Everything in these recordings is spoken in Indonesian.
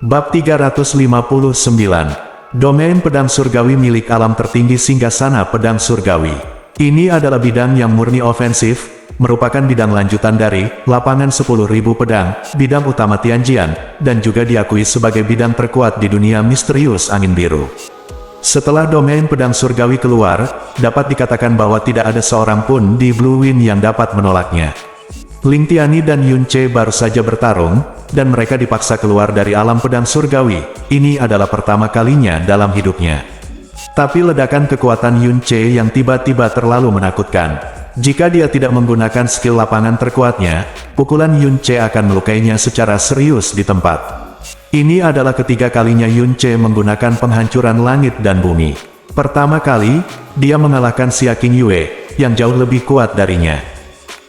Bab 359. Domain pedang surgawi milik alam tertinggi Singgasana Pedang Surgawi. Ini adalah bidang yang murni ofensif, merupakan bidang lanjutan dari lapangan 10.000 pedang, bidang utama Tianjian, dan juga diakui sebagai bidang terkuat di dunia misterius angin biru. Setelah domain pedang surgawi keluar, dapat dikatakan bahwa tidak ada seorang pun di Blue Wind yang dapat menolaknya. Ling Tiani dan Yun Ce baru saja bertarung, dan mereka dipaksa keluar dari alam pedang surgawi. Ini adalah pertama kalinya dalam hidupnya. Tapi ledakan kekuatan Yun Ce yang tiba-tiba terlalu menakutkan. Jika dia tidak menggunakan skill lapangan terkuatnya, pukulan Yun Ce akan melukainya secara serius di tempat. Ini adalah ketiga kalinya Yun Ce menggunakan penghancuran langit dan bumi. Pertama kali, dia mengalahkan Xia King Yue, yang jauh lebih kuat darinya.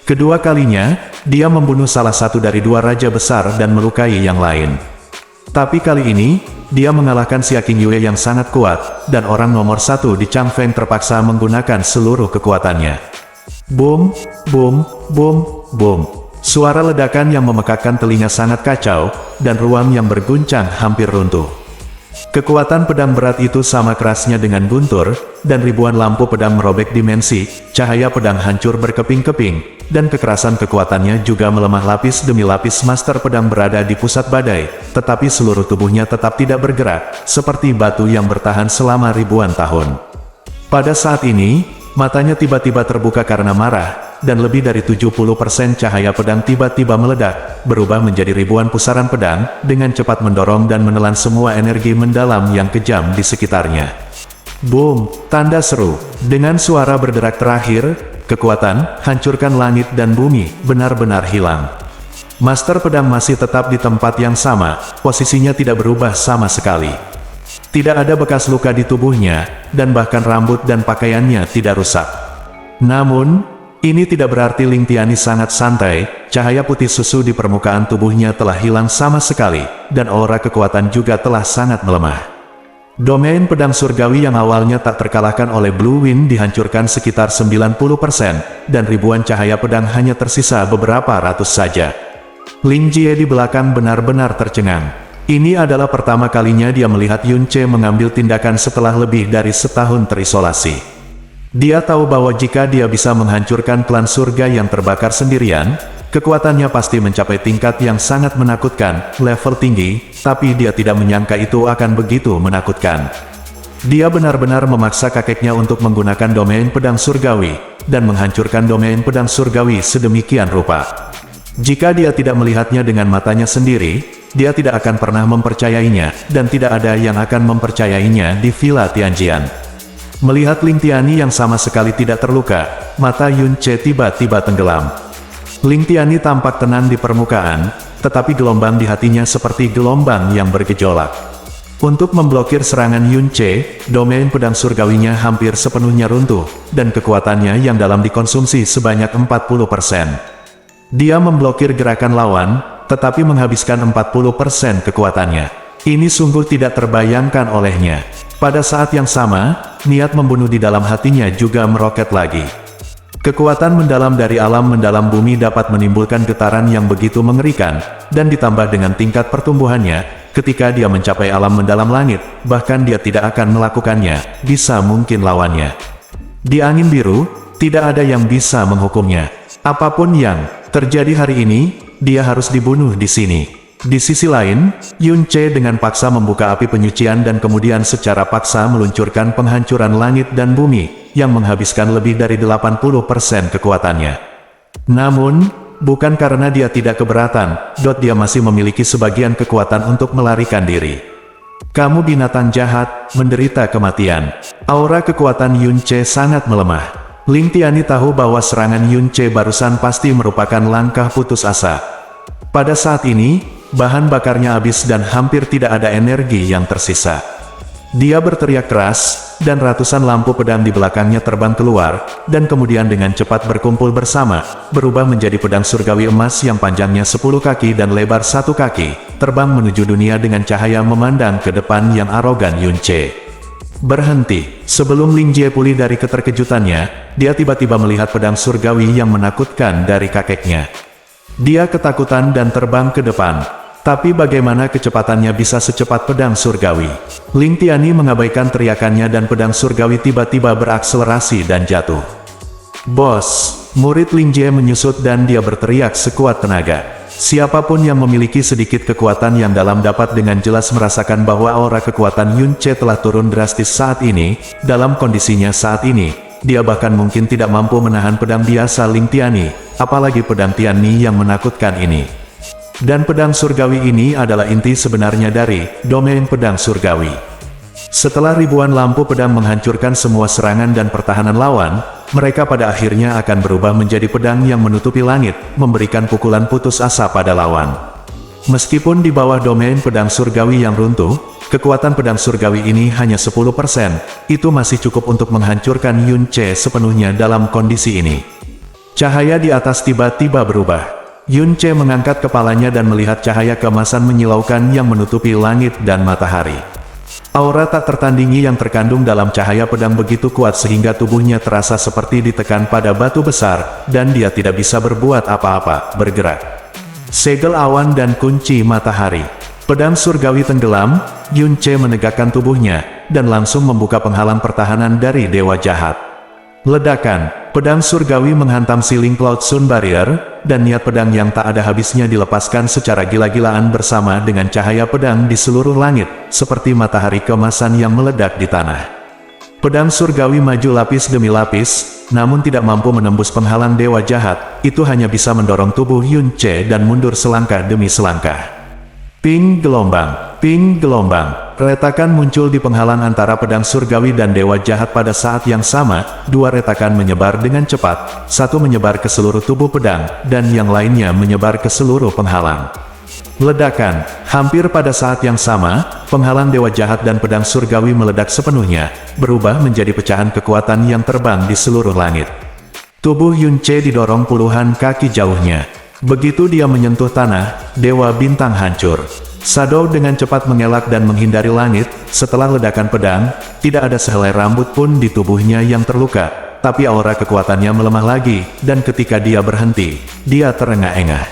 Kedua kalinya, dia membunuh salah satu dari dua raja besar dan melukai yang lain. Tapi kali ini, dia mengalahkan Xia King Yue yang sangat kuat, dan orang nomor satu di Changfeng terpaksa menggunakan seluruh kekuatannya. Boom, boom, boom, boom. Suara ledakan yang memekakkan telinga sangat kacau, dan ruang yang berguncang hampir runtuh. Kekuatan pedang berat itu sama kerasnya dengan guntur, dan ribuan lampu pedang merobek dimensi, cahaya pedang hancur berkeping-keping, dan kekerasan kekuatannya juga melemah lapis demi lapis. Master pedang berada di pusat badai, tetapi seluruh tubuhnya tetap tidak bergerak, seperti batu yang bertahan selama ribuan tahun. Pada saat ini, matanya tiba-tiba terbuka karena marah, dan lebih dari 70% cahaya pedang tiba-tiba meledak, berubah menjadi ribuan pusaran pedang, dengan cepat mendorong dan menelan semua energi mendalam yang kejam di sekitarnya. Boom, tanda seru. Dengan suara berderak terakhir, kekuatan, hancurkan langit dan bumi, benar-benar hilang. Master pedang masih tetap di tempat yang sama, posisinya tidak berubah sama sekali. Tidak ada bekas luka di tubuhnya, dan bahkan rambut dan pakaiannya tidak rusak. Namun, ini tidak berarti Ling Tiani sangat santai, cahaya putih susu di permukaan tubuhnya telah hilang sama sekali, dan aura kekuatan juga telah sangat melemah. Domain pedang surgawi yang awalnya tak terkalahkan oleh Blue Wind dihancurkan sekitar 90%, dan ribuan cahaya pedang hanya tersisa beberapa ratus saja. Ling Jie di belakang benar-benar tercengang. Ini adalah pertama kalinya dia melihat Yun Ce mengambil tindakan setelah lebih dari setahun terisolasi. Dia tahu bahwa jika dia bisa menghancurkan klan surga yang terbakar sendirian, kekuatannya pasti mencapai tingkat yang sangat menakutkan, level tinggi, tapi dia tidak menyangka itu akan begitu menakutkan. Dia benar-benar memaksa kakeknya untuk menggunakan domain pedang surgawi, dan menghancurkan domain pedang surgawi sedemikian rupa. Jika dia tidak melihatnya dengan matanya sendiri, dia tidak akan pernah mempercayainya, dan tidak ada yang akan mempercayainya di Villa Tianjian. Melihat Ling Tiani yang sama sekali tidak terluka, mata Yun Ce tiba-tiba tenggelam. Ling Tiani tampak tenang di permukaan, tetapi gelombang di hatinya seperti gelombang yang bergejolak. Untuk memblokir serangan Yun Ce, domain pedang surgawinya hampir sepenuhnya runtuh, dan kekuatannya yang dalam dikonsumsi sebanyak 40%. Dia memblokir gerakan lawan, tetapi menghabiskan 40% kekuatannya. Ini sungguh tidak terbayangkan olehnya. Pada saat yang sama, niat membunuh di dalam hatinya juga meroket lagi. Kekuatan mendalam dari alam mendalam bumi dapat menimbulkan getaran yang begitu mengerikan, dan ditambah dengan tingkat pertumbuhannya, ketika dia mencapai alam mendalam langit, bahkan dia tidak akan melakukannya, bisa mungkin lawannya. Di angin biru, tidak ada yang bisa menghukumnya. Apapun yang terjadi hari ini, dia harus dibunuh di sini. Di sisi lain, Yun Ce dengan paksa membuka api penyucian dan kemudian secara paksa meluncurkan penghancuran langit dan bumi, yang menghabiskan lebih dari 80% kekuatannya. Namun, bukan karena dia tidak keberatan, dia masih memiliki sebagian kekuatan untuk melarikan diri. Kamu binatang jahat, menderita kematian. Aura kekuatan Yun Ce sangat melemah. Ling Tiani tahu bahwa serangan Yun Ce barusan pasti merupakan langkah putus asa. Pada saat ini, bahan bakarnya habis dan hampir tidak ada energi yang tersisa. Dia berteriak keras, dan ratusan lampu pedang di belakangnya terbang keluar, dan kemudian dengan cepat berkumpul bersama, berubah menjadi pedang surgawi emas yang panjangnya 10 kaki dan lebar 1 kaki, terbang menuju dunia dengan cahaya memandang ke depan yang arogan Yun Ce. Berhenti. Sebelum Ling Jie pulih dari keterkejutannya, dia tiba-tiba melihat pedang surgawi yang menakutkan dari kakeknya. Dia ketakutan dan terbang ke depan. Tapi bagaimana kecepatannya bisa secepat pedang surgawi? Ling Tianyi mengabaikan teriakannya dan pedang surgawi tiba-tiba berakselerasi dan jatuh. "Bos!" Murid Ling Jie menyusut dan dia berteriak sekuat tenaga. Siapapun yang memiliki sedikit kekuatan yang dalam dapat dengan jelas merasakan bahwa aura kekuatan Yun Ce telah turun drastis saat ini. Dalam kondisinya saat ini, dia bahkan mungkin tidak mampu menahan pedang biasa Ling Tianyi, apalagi pedang Tianyi yang menakutkan ini. Dan pedang surgawi ini adalah inti sebenarnya dari domain pedang surgawi. Setelah ribuan lampu pedang menghancurkan semua serangan dan pertahanan lawan, mereka pada akhirnya akan berubah menjadi pedang yang menutupi langit, memberikan pukulan putus asa pada lawan. Meskipun di bawah domain pedang surgawi yang runtuh, kekuatan pedang surgawi ini hanya 10%, itu masih cukup untuk menghancurkan Yun Ce sepenuhnya dalam kondisi ini. Cahaya di atas tiba-tiba berubah. Yun Ce mengangkat kepalanya dan melihat cahaya keemasan menyilaukan yang menutupi langit dan matahari. Aura tak tertandingi yang terkandung dalam cahaya pedang begitu kuat sehingga tubuhnya terasa seperti ditekan pada batu besar, dan dia tidak bisa berbuat apa-apa, bergerak. Segel awan dan kunci matahari. Pedang surgawi tenggelam, Yun Ce menegakkan tubuhnya, dan langsung membuka penghalang pertahanan dari dewa jahat. Ledakan, pedang surgawi menghantam Sealing Cloud Sun Barrier, dan niat pedang yang tak ada habisnya dilepaskan secara gila-gilaan bersama dengan cahaya pedang di seluruh langit, seperti matahari keemasan yang meledak di tanah. Pedang surgawi maju lapis demi lapis, namun tidak mampu menembus penghalang dewa jahat, itu hanya bisa mendorong tubuh Yun Ce dan mundur selangkah demi selangkah. Ping gelombang, ping gelombang. Retakan muncul di penghalang antara pedang surgawi dan dewa jahat pada saat yang sama. Dua retakan menyebar dengan cepat, satu menyebar ke seluruh tubuh pedang, dan yang lainnya menyebar ke seluruh penghalang. Ledakan, hampir pada saat yang sama, penghalang dewa jahat dan pedang surgawi meledak sepenuhnya, berubah menjadi pecahan kekuatan yang terbang di seluruh langit. Tubuh Yun Ce didorong puluhan kaki jauhnya. Begitu dia menyentuh tanah, Dewa Bintang hancur. Shadow dengan cepat mengelak dan menghindari langit. Setelah ledakan pedang, tidak ada sehelai rambut pun di tubuhnya yang terluka, tapi aura kekuatannya melemah lagi, dan ketika dia berhenti, dia terengah-engah.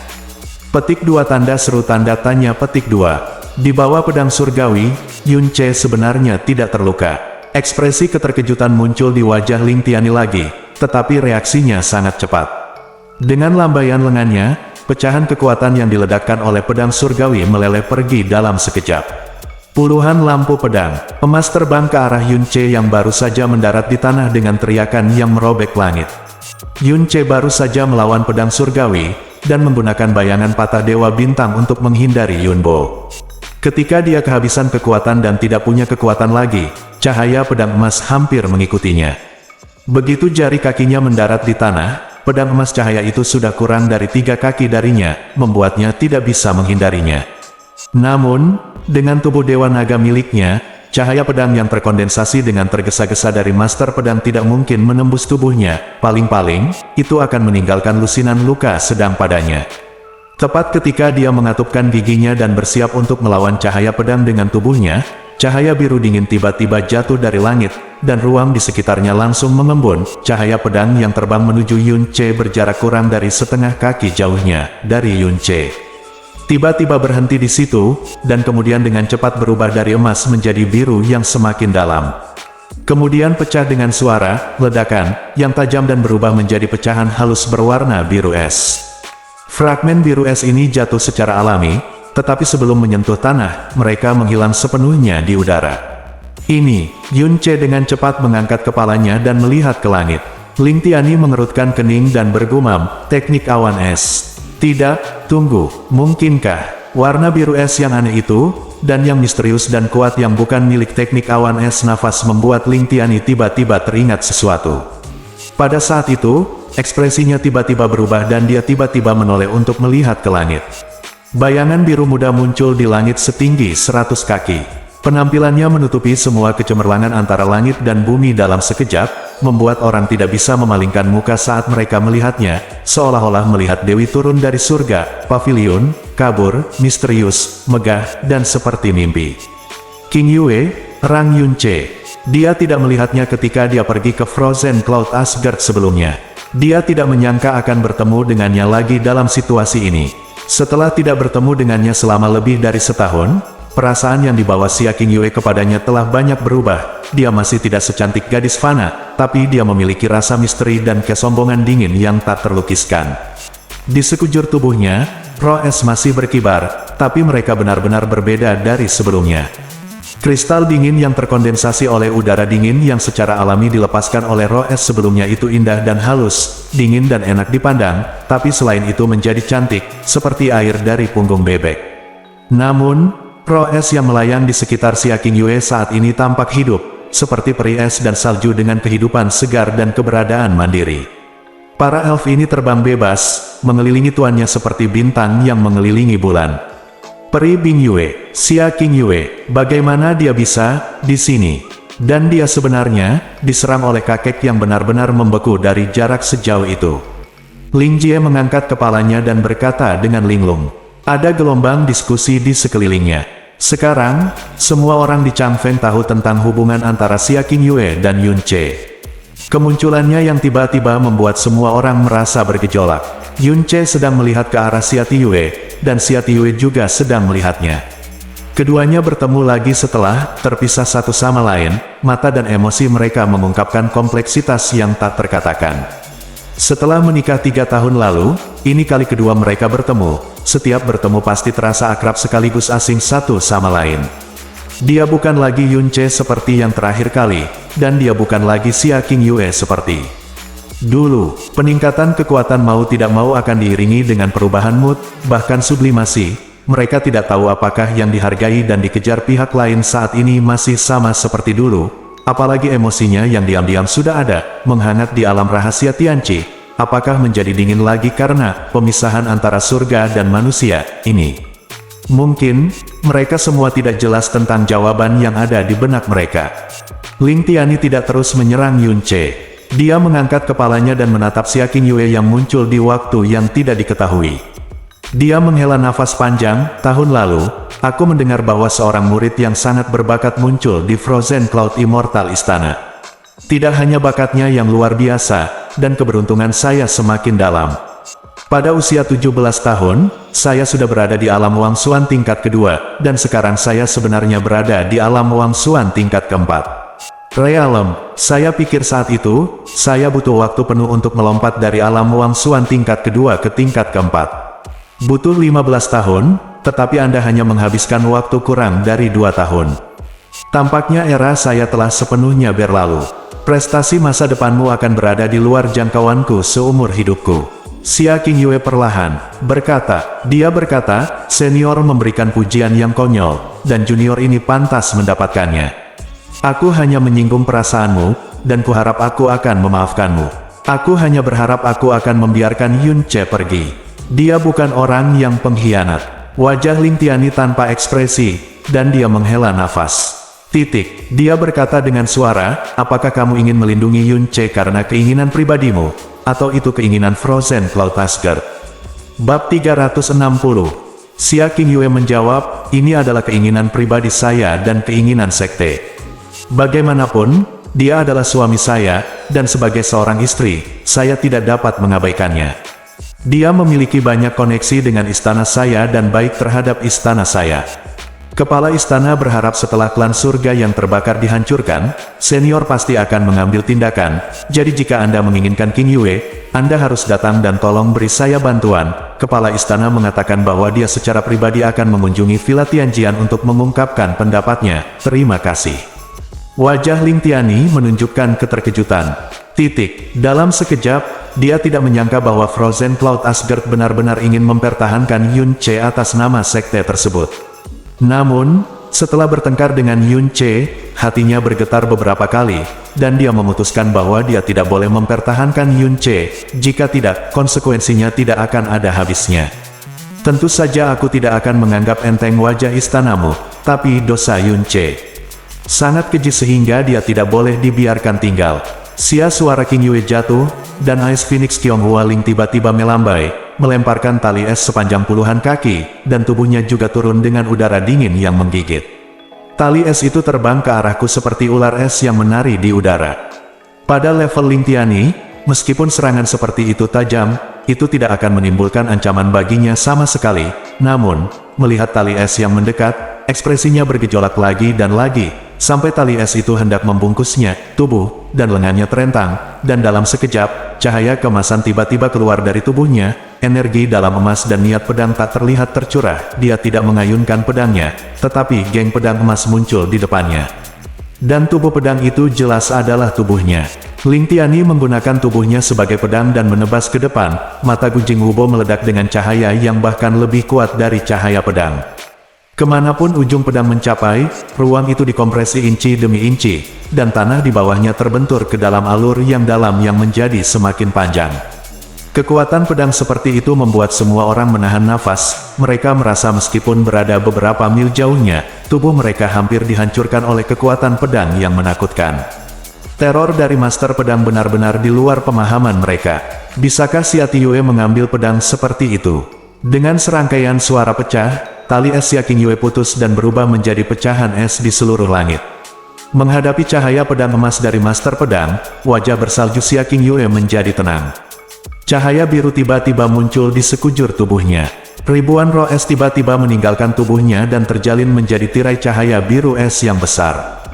Petik 2 tanda seru tanda tanya petik 2. Di bawah pedang surgawi, Yun Ce sebenarnya tidak terluka. Ekspresi keterkejutan muncul di wajah Ling Tianyi lagi, tetapi reaksinya sangat cepat. Dengan lambaian lengannya, pecahan kekuatan yang diledakkan oleh pedang surgawi meleleh pergi dalam sekejap. Puluhan lampu pedang emas terbang ke arah Yun Ce yang baru saja mendarat di tanah dengan teriakan yang merobek langit. Yun Ce baru saja melawan pedang surgawi, dan menggunakan bayangan patah Dewa Bintang untuk menghindari Yun Bo. Ketika dia kehabisan kekuatan dan tidak punya kekuatan lagi, cahaya pedang emas hampir mengikutinya. Begitu jari kakinya mendarat di tanah, pedang emas cahaya itu sudah kurang dari 3 kaki darinya, membuatnya tidak bisa menghindarinya. Namun, dengan tubuh Dewa Naga miliknya, cahaya pedang yang terkondensasi dengan tergesa-gesa dari Master Pedang tidak mungkin menembus tubuhnya, paling-paling, itu akan meninggalkan lusinan luka sedang padanya. Tepat ketika dia mengatupkan giginya dan bersiap untuk melawan cahaya pedang dengan tubuhnya, cahaya biru dingin tiba-tiba jatuh dari langit, dan ruang di sekitarnya langsung mengembun. Cahaya pedang yang terbang menuju Yun Ce berjarak kurang dari setengah kaki jauhnya dari Yun Ce. Tiba-tiba berhenti di situ, dan kemudian dengan cepat berubah dari emas menjadi biru yang semakin dalam. Kemudian pecah dengan suara ledakan yang tajam dan berubah menjadi pecahan halus berwarna biru es. Fragmen biru es ini jatuh secara alami, tetapi sebelum menyentuh tanah, mereka menghilang sepenuhnya di udara. Ini, Yun Ce dengan cepat mengangkat kepalanya dan melihat ke langit. Ling Tianyi mengerutkan kening dan bergumam, teknik awan es. Tidak, tunggu, mungkinkah warna biru es yang aneh itu, dan yang misterius dan kuat yang bukan milik teknik awan es nafas membuat Ling Tianyi tiba-tiba teringat sesuatu. Pada saat itu, ekspresinya tiba-tiba berubah dan dia tiba-tiba menoleh untuk melihat ke langit. Bayangan biru muda muncul di langit setinggi 100 kaki. Penampilannya menutupi semua kecemerlangan antara langit dan bumi dalam sekejap, membuat orang tidak bisa memalingkan muka saat mereka melihatnya, seolah-olah melihat Dewi turun dari surga, pavilion, kabur, misterius, megah, dan seperti mimpi. King Yue, Rang Yun Ce. Dia tidak melihatnya ketika dia pergi ke Frozen Cloud Asgard sebelumnya. Dia tidak menyangka akan bertemu dengannya lagi dalam situasi ini. Setelah tidak bertemu dengannya selama lebih dari setahun, perasaan yang dibawa Xia Qingyue kepadanya telah banyak berubah. Dia masih tidak secantik gadis fana, tapi dia memiliki rasa misteri dan kesombongan dingin yang tak terlukiskan. Di sekujur tubuhnya, roh es masih berkibar, tapi mereka benar-benar berbeda dari sebelumnya. Kristal dingin yang terkondensasi oleh udara dingin yang secara alami dilepaskan oleh roh es sebelumnya itu indah dan halus, dingin dan enak dipandang, tapi selain itu menjadi cantik, seperti air dari punggung bebek. Namun, roh es yang melayang di sekitar Xia Qingyue saat ini tampak hidup, seperti peri es dan salju dengan kehidupan segar dan keberadaan mandiri. Para elf ini terbang bebas, mengelilingi tuannya seperti bintang yang mengelilingi bulan. Peri Bingyue, Xia Qingyue, bagaimana dia bisa di sini? Dan dia sebenarnya diserang oleh kakek yang benar-benar membeku dari jarak sejauh itu. Ling Jie mengangkat kepalanya dan berkata dengan linglung. Ada gelombang diskusi di sekelilingnya. Sekarang, semua orang di Changfeng tahu tentang hubungan antara Xia Qingyue dan Yun Ce. Kemunculannya yang tiba-tiba membuat semua orang merasa bergejolak. Yun Ce sedang melihat ke arah Xia Qingyue, dan Xia Qingyue juga sedang melihatnya. Keduanya bertemu lagi setelah terpisah satu sama lain, mata dan emosi mereka mengungkapkan kompleksitas yang tak terkatakan. Setelah menikah 3 tahun lalu, ini kali kedua mereka bertemu. Setiap bertemu pasti terasa akrab sekaligus asing satu sama lain. Dia bukan lagi Yun Ce seperti yang terakhir kali, dan dia bukan lagi Xia Qingyue seperti dulu. Peningkatan kekuatan mau tidak mau akan diiringi dengan perubahan mood, bahkan sublimasi. Mereka tidak tahu apakah yang dihargai dan dikejar pihak lain saat ini masih sama seperti dulu. Apalagi emosinya yang diam-diam sudah ada, menghangat di alam rahasia Tianqi. Apakah menjadi dingin lagi karena pemisahan antara surga dan manusia ini? Mungkin, mereka semua tidak jelas tentang jawaban yang ada di benak mereka. Ling Tiani tidak terus menyerang Yun Ce. Dia mengangkat kepalanya dan menatap Xia Qingyue yang muncul di waktu yang tidak diketahui. Dia menghela nafas panjang. Tahun lalu, aku mendengar bahwa seorang murid yang sangat berbakat muncul di Frozen Cloud Immortal Istana. Tidak hanya bakatnya yang luar biasa, dan keberuntungan saya semakin dalam. Pada usia 17 tahun, saya sudah berada di alam Wang Xuan tingkat kedua, dan sekarang saya sebenarnya berada di alam Wang Xuan tingkat keempat. Realem, saya pikir saat itu, saya butuh waktu penuh untuk melompat dari alam Wang Xuan tingkat kedua ke tingkat keempat. Butuh 15 tahun, tetapi Anda hanya menghabiskan waktu kurang dari 2 tahun. Tampaknya era saya telah sepenuhnya berlalu. Prestasi masa depanmu akan berada di luar jangkauanku seumur hidupku. Xia Qingyue perlahan berkata. Dia berkata, senior memberikan pujian yang konyol, dan junior ini pantas mendapatkannya. Aku hanya menyinggung perasaanmu, dan kuharap aku akan memaafkanmu. Aku hanya berharap aku akan membiarkan Yun Ce pergi. Dia bukan orang yang pengkhianat. Wajah Ling Tiani tanpa ekspresi, dan dia menghela nafas. Dia berkata dengan suara, apakah kamu ingin melindungi Yun Ce karena keinginan pribadimu, atau itu keinginan Frozen Cloud Asgard? Bab 360. Xia Qingyue menjawab, ini adalah keinginan pribadi saya dan keinginan sekte. Bagaimanapun, dia adalah suami saya, dan sebagai seorang istri, saya tidak dapat mengabaikannya. Dia memiliki banyak koneksi dengan istana saya dan baik terhadap istana saya. Kepala istana berharap setelah klan surga yang terbakar dihancurkan, senior pasti akan mengambil tindakan. Jadi jika Anda menginginkan Qingyue, Anda harus datang dan tolong beri saya bantuan. Kepala istana mengatakan bahwa dia secara pribadi akan mengunjungi Villa Tianjian untuk mengungkapkan pendapatnya. Terima kasih. Wajah Ling Tiani menunjukkan keterkejutan. Dalam sekejap, dia tidak menyangka bahwa Frozen Cloud Asgard benar-benar ingin mempertahankan Yun Ce atas nama sekte tersebut. Namun, setelah bertengkar dengan Yun Ce, hatinya bergetar beberapa kali, dan dia memutuskan bahwa dia tidak boleh mempertahankan Yun Ce. Jika tidak, konsekuensinya tidak akan ada habisnya. Tentu saja aku tidak akan menganggap enteng wajah istanamu, tapi dosa Yun Ce sangat keji sehingga dia tidak boleh dibiarkan tinggal. Suara Qingyue jatuh, dan Ice Phoenix Qianghua Ling tiba-tiba melambai, melemparkan tali es sepanjang puluhan kaki, dan tubuhnya juga turun dengan udara dingin yang menggigit. Tali es itu terbang ke arahku seperti ular es yang menari di udara. Pada level Ling Tiani, meskipun serangan seperti itu tajam, itu tidak akan menimbulkan ancaman baginya sama sekali. Namun, melihat tali es yang mendekat, ekspresinya bergejolak lagi dan lagi, sampai tali es itu hendak membungkusnya, tubuh, dan lengannya terentang, dan dalam sekejap, cahaya kemasan tiba-tiba keluar dari tubuhnya, energi dalam emas dan niat pedang tak terlihat tercurah. Dia tidak mengayunkan pedangnya, tetapi geng pedang emas muncul di depannya. Dan tubuh pedang itu jelas adalah tubuhnya. Ling Tianyi menggunakan tubuhnya sebagai pedang dan menebas ke depan, mata Gunjing Wubo meledak dengan cahaya yang bahkan lebih kuat dari cahaya pedang. Kemanapun ujung pedang mencapai, ruang itu dikompresi inci demi inci, dan tanah di bawahnya terbentur ke dalam alur yang dalam yang menjadi semakin panjang. Kekuatan pedang seperti itu membuat semua orang menahan nafas. Mereka merasa meskipun berada beberapa mil jauhnya, tubuh mereka hampir dihancurkan oleh kekuatan pedang yang menakutkan. Teror dari Master Pedang benar-benar di luar pemahaman mereka. Bisakah Xia Tiyue mengambil pedang seperti itu? Dengan serangkaian suara pecah, tali es Xia Qingyue putus dan berubah menjadi pecahan es di seluruh langit. Menghadapi cahaya pedang emas dari Master Pedang, wajah bersalju Xia Qingyue menjadi tenang. Cahaya biru tiba-tiba muncul di sekujur tubuhnya. Ribuan roh es tiba-tiba meninggalkan tubuhnya dan terjalin menjadi tirai cahaya biru es yang besar.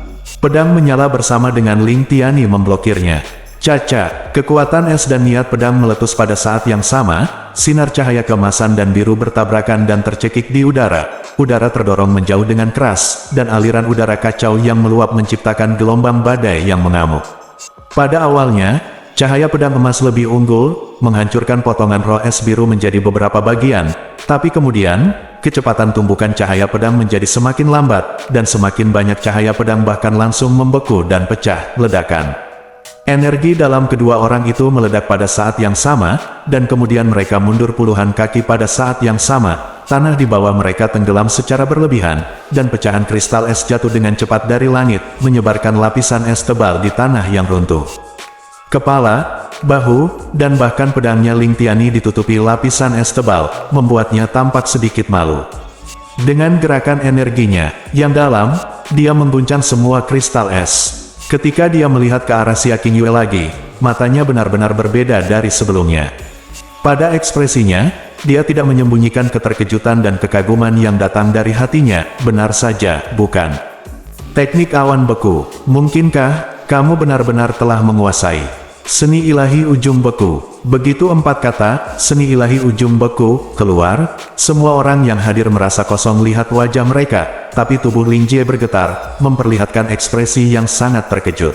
Pedang menyala bersama dengan Ling Tianyi memblokirnya. Caca, kekuatan es dan niat pedang meletus pada saat yang sama, sinar cahaya keemasan dan biru bertabrakan dan tercekik di udara. Udara terdorong menjauh dengan keras, dan aliran udara kacau yang meluap menciptakan gelombang badai yang mengamuk. Pada awalnya, cahaya pedang emas lebih unggul, menghancurkan potongan roh es biru menjadi beberapa bagian, tapi kemudian, kecepatan tumbukan cahaya pedang menjadi semakin lambat, dan semakin banyak cahaya pedang bahkan langsung membeku dan pecah, ledakan. Energi dalam kedua orang itu meledak pada saat yang sama, dan kemudian mereka mundur puluhan kaki pada saat yang sama. Tanah di bawah mereka tenggelam secara berlebihan, dan pecahan kristal es jatuh dengan cepat dari langit, menyebarkan lapisan es tebal di tanah yang runtuh. Kepala, bahu, dan bahkan pedangnya Ling Tianyi ditutupi lapisan es tebal, membuatnya tampak sedikit malu. Dengan gerakan energinya yang dalam, dia mengguncang semua kristal es. Ketika dia melihat ke arah Xia Qingyue lagi, matanya benar-benar berbeda dari sebelumnya. Pada ekspresinya, dia tidak menyembunyikan keterkejutan dan kekaguman yang datang dari hatinya. Benar saja, bukan? Teknik awan beku, mungkinkah kamu benar-benar telah menguasai seni ilahi ujung beku? Begitu 4 kata, seni ilahi ujung beku, keluar, semua orang yang hadir merasa kosong lihat wajah mereka, tapi tubuh Ling Jie bergetar, memperlihatkan ekspresi yang sangat terkejut.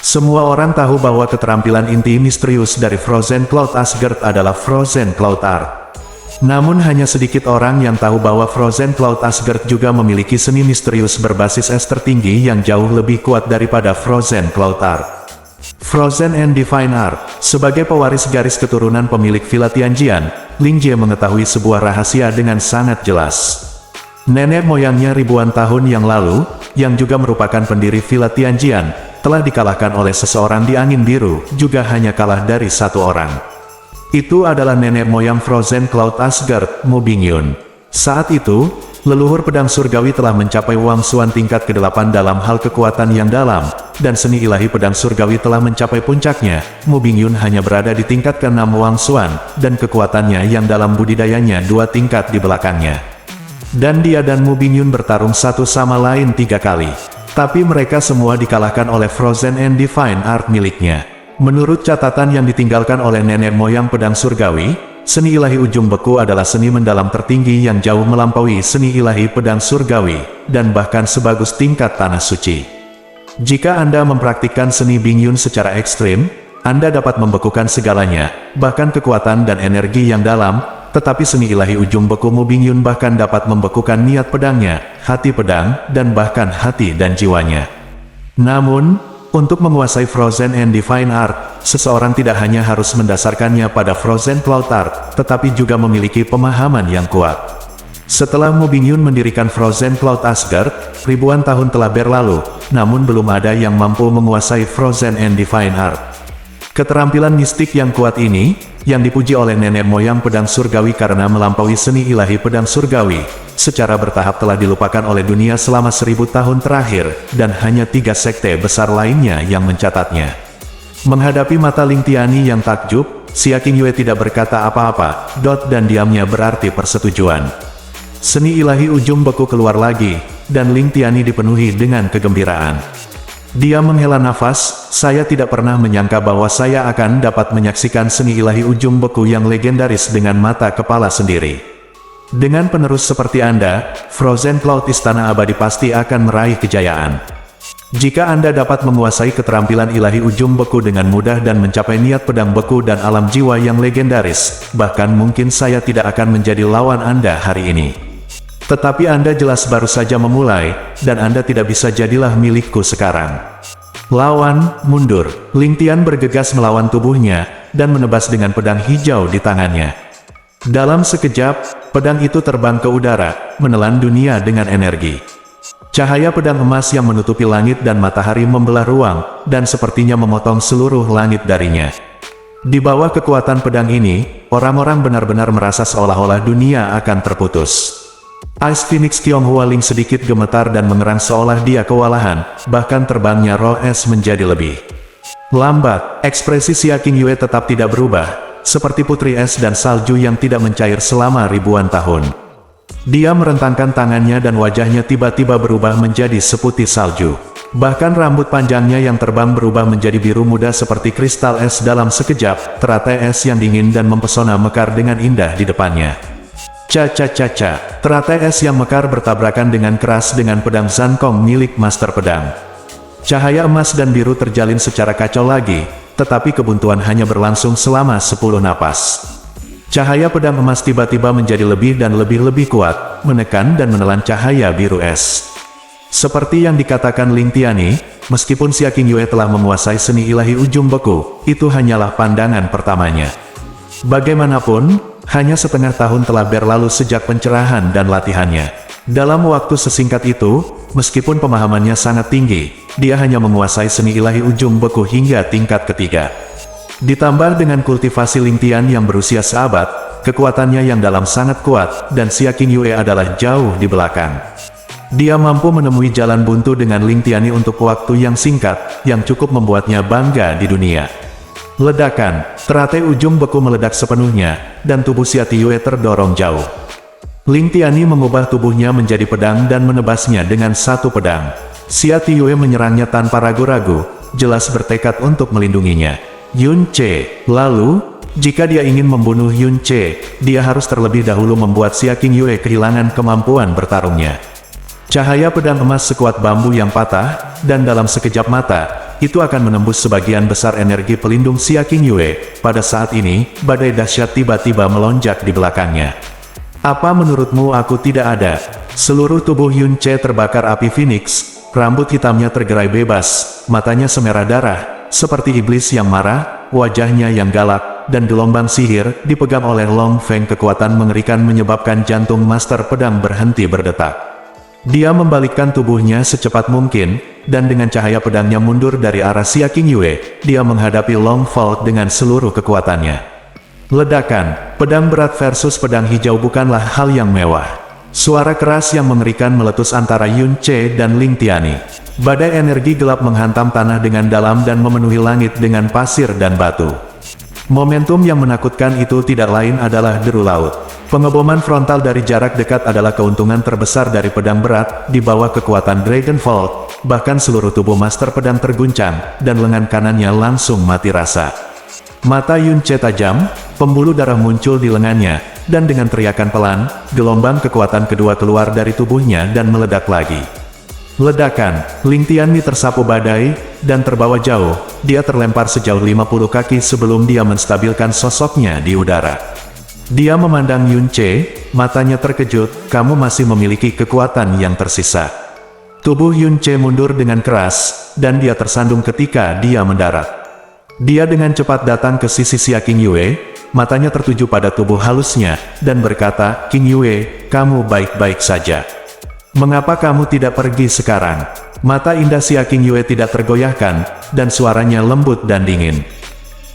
Semua orang tahu bahwa keterampilan inti misterius dari Frozen Cloud Asgard adalah Frozen Cloud Art. Namun hanya sedikit orang yang tahu bahwa Frozen Cloud Asgard juga memiliki seni misterius berbasis es tertinggi yang jauh lebih kuat daripada Frozen Cloud Art. Frozen and Divine Art. Sebagai pewaris garis keturunan pemilik Villa Tianjian, Ling Jie mengetahui sebuah rahasia dengan sangat jelas. Nenek moyangnya ribuan tahun yang lalu, yang juga merupakan pendiri Villa Tianjian, telah dikalahkan oleh seseorang di angin biru, juga hanya kalah dari satu orang. Itu adalah nenek moyang Frozen Cloud Asgard, Mu Bingyun. Saat itu, leluhur pedang surgawi telah mencapai Wangsuan tingkat ke-8 dalam hal kekuatan yang dalam, dan seni ilahi pedang surgawi telah mencapai puncaknya. Mu Bingyun hanya berada di tingkat ke-6 Wangsuan, dan kekuatannya yang dalam budidayanya 2 tingkat di belakangnya. Dan dia dan Mu Bingyun bertarung satu sama lain 3 kali. Tapi mereka semua dikalahkan oleh Frozen and Divine Art miliknya. Menurut catatan yang ditinggalkan oleh nenek moyang pedang surgawi, seni ilahi ujung beku adalah seni mendalam tertinggi yang jauh melampaui seni ilahi pedang surgawi, dan bahkan sebagus tingkat tanah suci. Jika Anda mempraktikkan seni Bingyun secara ekstrim, Anda dapat membekukan segalanya, bahkan kekuatan dan energi yang dalam, tetapi seni ilahi ujung beku Mu Bingyun bahkan dapat membekukan niat pedangnya, hati pedang, dan bahkan hati dan jiwanya. Namun, untuk menguasai Frozen and Divine Art, seseorang tidak hanya harus mendasarkannya pada Frozen Cloud Art, tetapi juga memiliki pemahaman yang kuat. Setelah Mu Bingyun mendirikan Frozen Cloud Asgard, ribuan tahun telah berlalu, namun belum ada yang mampu menguasai Frozen and Divine Art. Keterampilan mistik yang kuat ini, yang dipuji oleh nenek moyang pedang surgawi karena melampaui seni ilahi pedang surgawi, secara bertahap telah dilupakan oleh dunia selama 1000 tahun terakhir, dan hanya 3 sekte besar lainnya yang mencatatnya. Menghadapi mata Ling Tianyi yang takjub, Xia Qingyue tidak berkata apa-apa, dan diamnya berarti persetujuan. Seni ilahi ujung beku keluar lagi, dan Ling Tiani dipenuhi dengan kegembiraan. Dia menghela nafas, saya tidak pernah menyangka bahwa saya akan dapat menyaksikan seni ilahi ujung beku yang legendaris dengan mata kepala sendiri. Dengan penerus seperti Anda, Frozen Cloud Istana Abadi pasti akan meraih kejayaan. Jika Anda dapat menguasai keterampilan ilahi ujung beku dengan mudah dan mencapai niat pedang beku dan alam jiwa yang legendaris, bahkan mungkin saya tidak akan menjadi lawan Anda hari ini. Tetapi Anda jelas baru saja memulai, dan Anda tidak bisa jadilah milikku sekarang. Lawan, mundur. Ling Tian bergegas melawan tubuhnya, dan menebas dengan pedang hijau di tangannya. Dalam sekejap, pedang itu terbang ke udara, menelan dunia dengan energi. Cahaya pedang emas yang menutupi langit dan matahari membelah ruang, dan sepertinya memotong seluruh langit darinya. Di bawah kekuatan pedang ini, orang-orang benar-benar merasa seolah-olah dunia akan terputus. Ice Phoenix Tionghoa Ling sedikit gemetar dan mengerang seolah dia kewalahan, bahkan terbangnya roh es menjadi lebih lambat. Ekspresi Xia Qingyue tetap tidak berubah, seperti putri es dan salju yang tidak mencair selama ribuan tahun. Dia merentangkan tangannya dan wajahnya tiba-tiba berubah menjadi seputih salju. Bahkan rambut panjangnya yang terbang berubah menjadi biru muda seperti kristal es dalam sekejap, teratai es yang dingin dan mempesona mekar dengan indah di depannya. Ca-ca-ca-ca, teratai es yang mekar bertabrakan dengan keras dengan pedang Zankong milik Master Pedang. Cahaya emas dan biru terjalin secara kacau lagi, tetapi kebuntuan hanya berlangsung selama 10 napas. Cahaya pedang emas tiba-tiba menjadi lebih dan lebih kuat, menekan dan menelan cahaya biru es. Seperti yang dikatakan Ling Tiani, meskipun Xia Qingyue telah menguasai seni ilahi ujung beku, itu hanyalah pandangan pertamanya. Bagaimanapun, hanya setengah tahun telah berlalu sejak pencerahan dan latihannya. Dalam waktu sesingkat itu, meskipun pemahamannya sangat tinggi, dia hanya menguasai seni ilahi ujung beku hingga tingkat ketiga. Ditambah dengan kultivasi Ling Tian yang berusia seabad, kekuatannya yang dalam sangat kuat, dan Xia Qingyue adalah jauh di belakang. Dia mampu menemui jalan buntu dengan Ling Tiani untuk waktu yang singkat, yang cukup membuatnya bangga di dunia. Ledakan, teratai ujung beku meledak sepenuhnya, dan tubuh Xia Qingyue terdorong jauh. Ling Tiani mengubah tubuhnya menjadi pedang dan menebasnya dengan satu pedang. Xia Qingyue menyerangnya tanpa ragu-ragu, jelas bertekad untuk melindunginya. Yun Ce. Lalu, jika dia ingin membunuh Yun Ce, dia harus terlebih dahulu membuat Xia Qingyue kehilangan kemampuan bertarungnya. Cahaya pedang emas sekuat bambu yang patah, dan dalam sekejap mata, itu akan menembus sebagian besar energi pelindung Xia Qingyue. Pada saat ini, badai dahsyat tiba-tiba melonjak di belakangnya. Apa menurutmu aku tidak ada? Seluruh tubuh Yun Ce terbakar api Phoenix, rambut hitamnya tergerai bebas, matanya semerah darah, seperti iblis yang marah, wajahnya yang galak, dan gelombang sihir, dipegang oleh Long Feng. Kekuatan mengerikan menyebabkan jantung Master Pedang berhenti berdetak. Dia membalikkan tubuhnya secepat mungkin, dan dengan cahaya pedangnya mundur dari arah Xia Qingyue, dia menghadapi Long Fault dengan seluruh kekuatannya. Ledakan, pedang berat versus pedang hijau bukanlah hal yang mewah. Suara keras yang mengerikan meletus antara Yun Ce dan Ling Tiani. Badai energi gelap menghantam tanah dengan dalam dan memenuhi langit dengan pasir dan batu. Momentum yang menakutkan itu tidak lain adalah deru laut. Pengeboman frontal dari jarak dekat adalah keuntungan terbesar dari pedang berat, di bawah kekuatan Dragon Fault, bahkan seluruh tubuh Master Pedang terguncang, dan lengan kanannya langsung mati rasa. Mata Yun Ce tajam, pembuluh darah muncul di lengannya, dan dengan teriakan pelan, gelombang kekuatan kedua keluar dari tubuhnya dan meledak lagi. Ledakan, Ling Tiani tersapu badai, dan terbawa jauh, dia terlempar sejauh 50 kaki sebelum dia menstabilkan sosoknya di udara. Dia memandang Yun Ce, matanya terkejut, kamu masih memiliki kekuatan yang tersisa. Tubuh Yun Ce mundur dengan keras, dan dia tersandung ketika dia mendarat. Dia dengan cepat datang ke sisi Xia Qingyue, matanya tertuju pada tubuh halusnya, dan berkata, Qingyue, kamu baik-baik saja. Mengapa kamu tidak pergi sekarang? Mata indah Xia Qingyue tidak tergoyahkan, dan suaranya lembut dan dingin.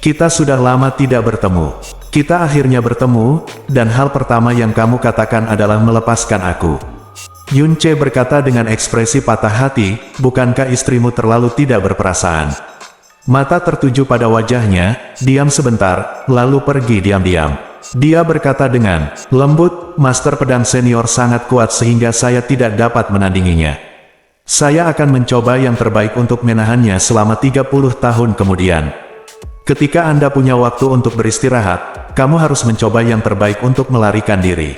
Kita sudah lama tidak bertemu. Kita akhirnya bertemu, dan hal pertama yang kamu katakan adalah melepaskan aku. Yun Ce berkata dengan ekspresi patah hati, bukankah istrimu terlalu tidak berperasaan? Mata tertuju pada wajahnya, diam sebentar, lalu pergi diam-diam. Dia berkata dengan lembut, Master Pedang Senior sangat kuat sehingga saya tidak dapat menandinginya. Saya akan mencoba yang terbaik untuk menahannya selama 30 tahun kemudian. Ketika Anda punya waktu untuk beristirahat, kamu harus mencoba yang terbaik untuk melarikan diri.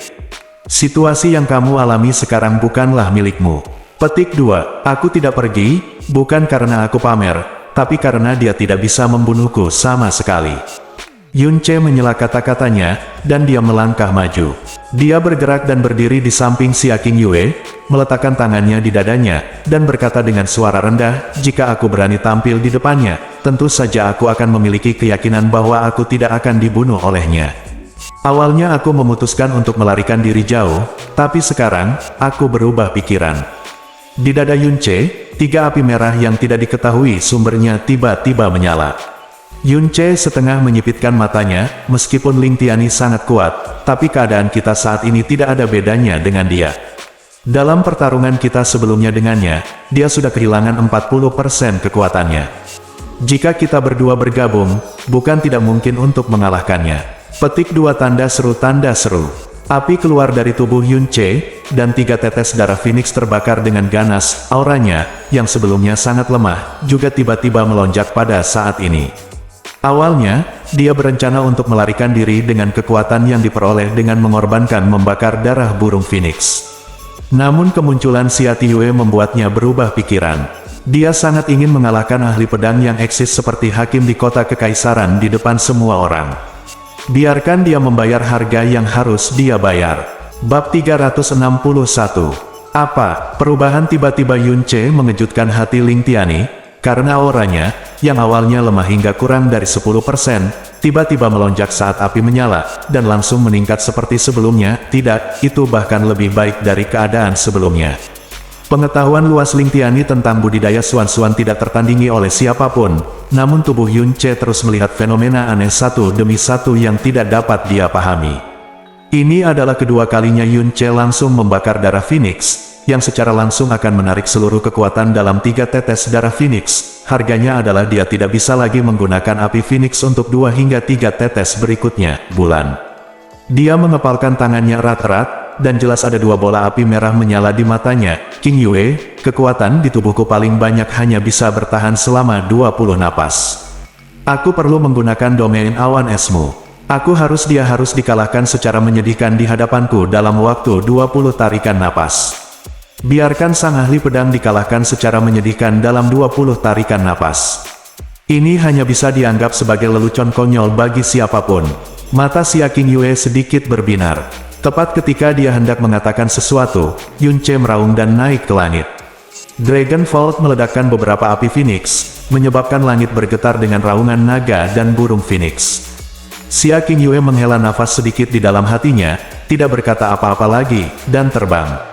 Situasi yang kamu alami sekarang bukanlah milikmu. Petik 2. Aku tidak pergi, bukan karena aku pamer, tapi karena dia tidak bisa membunuhku sama sekali. Yun Ce menyela kata-katanya, dan dia melangkah maju. Dia bergerak dan berdiri di samping Xia Qingyue, meletakkan tangannya di dadanya, dan berkata dengan suara rendah, jika aku berani tampil di depannya, tentu saja aku akan memiliki keyakinan bahwa aku tidak akan dibunuh olehnya. Awalnya aku memutuskan untuk melarikan diri jauh, tapi sekarang, aku berubah pikiran. Di dada Yun Ce, 3 api merah yang tidak diketahui sumbernya tiba-tiba menyala. Yun Ce setengah menyipitkan matanya, meskipun Ling Tiani sangat kuat, tapi keadaan kita saat ini tidak ada bedanya dengan dia. Dalam pertarungan kita sebelumnya dengannya, dia sudah kehilangan 40% kekuatannya. Jika kita berdua bergabung, bukan tidak mungkin untuk mengalahkannya. Petik 2 tanda seru. Api keluar dari tubuh Yun Ce, dan 3 tetes darah Phoenix terbakar dengan ganas. Auranya, yang sebelumnya sangat lemah, juga tiba-tiba melonjak pada saat ini. Awalnya, dia berencana untuk melarikan diri dengan kekuatan yang diperoleh dengan mengorbankan membakar darah burung Phoenix. Namun kemunculan Xia Qingyue membuatnya berubah pikiran. Dia sangat ingin mengalahkan ahli pedang yang eksis seperti hakim di kota kekaisaran di depan semua orang. Biarkan dia membayar harga yang harus dia bayar. Bab 361. Apa? Perubahan tiba-tiba Yun Ce mengejutkan hati Ling Tiani, karena auranya, yang awalnya lemah hingga kurang dari 10%, tiba-tiba melonjak saat api menyala, dan langsung meningkat seperti sebelumnya. Tidak, itu bahkan lebih baik dari keadaan sebelumnya. Pengetahuan luas Ling Tiani tentang budidaya suan-suan tidak tertandingi oleh siapapun, namun tubuh Yun Ce terus melihat fenomena aneh satu demi satu yang tidak dapat dia pahami. Ini adalah kedua kalinya Yun Ce langsung membakar darah Phoenix, yang secara langsung akan menarik seluruh kekuatan dalam 3 tetes darah Phoenix. Harganya adalah dia tidak bisa lagi menggunakan api Phoenix untuk 2 hingga 3 tetes berikutnya, bulan. Dia mengepalkan tangannya erat-erat, dan jelas ada 2 bola api merah menyala di matanya. Qingyue, kekuatan di tubuhku paling banyak hanya bisa bertahan selama 20 napas. Aku perlu menggunakan domain awan esmu. Dia harus dikalahkan secara menyedihkan di hadapanku dalam waktu 20 tarikan napas. Biarkan sang ahli pedang dikalahkan secara menyedihkan dalam 20 tarikan napas. Ini hanya bisa dianggap sebagai lelucon konyol bagi siapapun. Mata Xia Qingyue sedikit berbinar. Tepat ketika dia hendak mengatakan sesuatu, Yun Ce meraung dan naik ke langit. Dragon Vault meledakkan beberapa api Phoenix, menyebabkan langit bergetar dengan raungan naga dan burung Phoenix. Xia Qingyue menghela nafas sedikit di dalam hatinya, tidak berkata apa-apa lagi, dan terbang.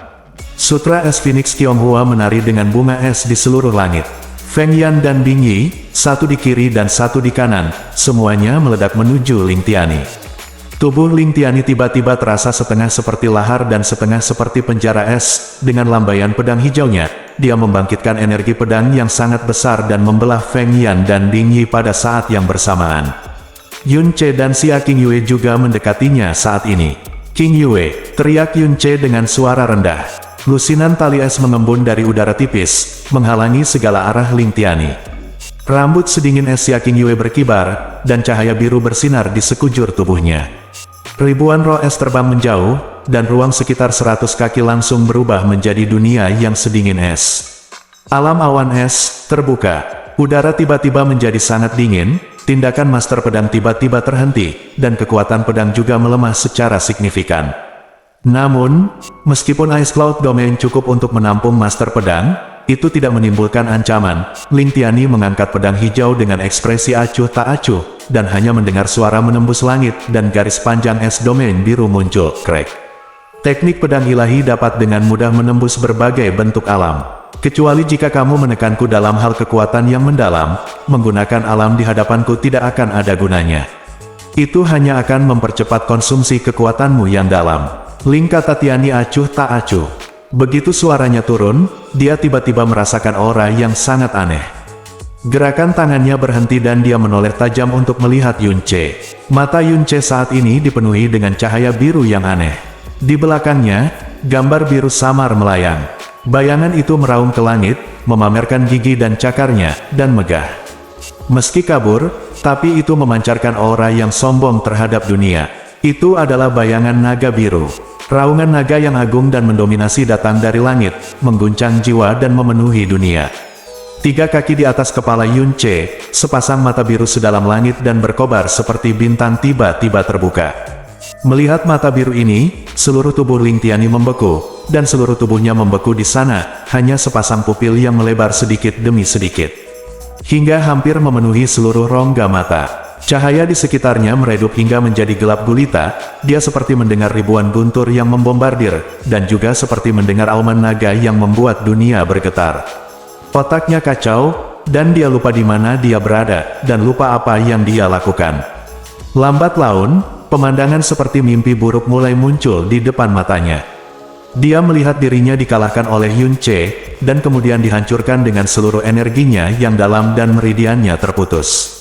Sutra es Phoenix Tionghoa menari dengan bunga es di seluruh langit. Feng Yan dan Bing Yi, satu di kiri dan satu di kanan, semuanya meledak menuju Ling Tiani. Tubuh Ling Tiani tiba-tiba terasa setengah seperti lahar dan setengah seperti penjara es. Dengan lambaian pedang hijaunya, dia membangkitkan energi pedang yang sangat besar dan membelah Feng Yan dan Bing Yi pada saat yang bersamaan. Yun Ce dan Xia Qingyue juga mendekatinya saat ini. Qingyue, teriak Yun Ce dengan suara rendah. Lusinan tali es mengembun dari udara tipis, menghalangi segala arah Ling Tiani. Rambut sedingin es Xia Qingyue berkibar, dan cahaya biru bersinar di sekujur tubuhnya. Ribuan roh es terbang menjauh, dan ruang sekitar 100 kaki langsung berubah menjadi dunia yang sedingin es. Alam awan es terbuka. Udara tiba-tiba menjadi sangat dingin, tindakan Master Pedang tiba-tiba terhenti, dan kekuatan pedang juga melemah secara signifikan. Namun, meskipun Ice Cloud Domain cukup untuk menampung Master Pedang, itu tidak menimbulkan ancaman. Ling Tiani mengangkat pedang hijau dengan ekspresi acuh tak acuh, dan hanya mendengar suara menembus langit, dan garis panjang es domain biru muncul. Crack. Teknik pedang ilahi dapat dengan mudah menembus berbagai bentuk alam. Kecuali jika kamu menekanku dalam hal kekuatan yang mendalam, menggunakan alam di hadapanku tidak akan ada gunanya. Itu hanya akan mempercepat konsumsi kekuatanmu yang dalam. Ling, kata Tiani acuh tak acuh. Begitu suaranya turun, dia tiba-tiba merasakan aura yang sangat aneh. Gerakan tangannya berhenti dan dia menoleh tajam untuk melihat Yunce. Mata Yunce saat ini dipenuhi dengan cahaya biru yang aneh. Di belakangnya, gambar biru samar melayang. Bayangan itu meraung ke langit, memamerkan gigi dan cakarnya, dan megah. Meski kabur, tapi itu memancarkan aura yang sombong terhadap dunia. Itu adalah bayangan naga biru. Raungan naga yang agung dan mendominasi datang dari langit, mengguncang jiwa dan memenuhi dunia. 3 kaki di atas kepala Yunce, sepasang mata biru sedalam langit dan berkobar seperti bintang tiba-tiba terbuka. Melihat mata biru ini, seluruh tubuh Ling Tianyi membeku, dan seluruh tubuhnya membeku di sana, hanya sepasang pupil yang melebar sedikit demi sedikit. Hingga hampir memenuhi seluruh rongga mata. Cahaya di sekitarnya meredup hingga menjadi gelap gulita, dia seperti mendengar ribuan guntur yang membombardir, dan juga seperti mendengar auman naga yang membuat dunia bergetar. Otaknya kacau, dan dia lupa di mana dia berada, dan lupa apa yang dia lakukan. Lambat laun, pemandangan seperti mimpi buruk mulai muncul di depan matanya. Dia melihat dirinya dikalahkan oleh Yunce, dan kemudian dihancurkan dengan seluruh energinya yang dalam dan meridiannya terputus.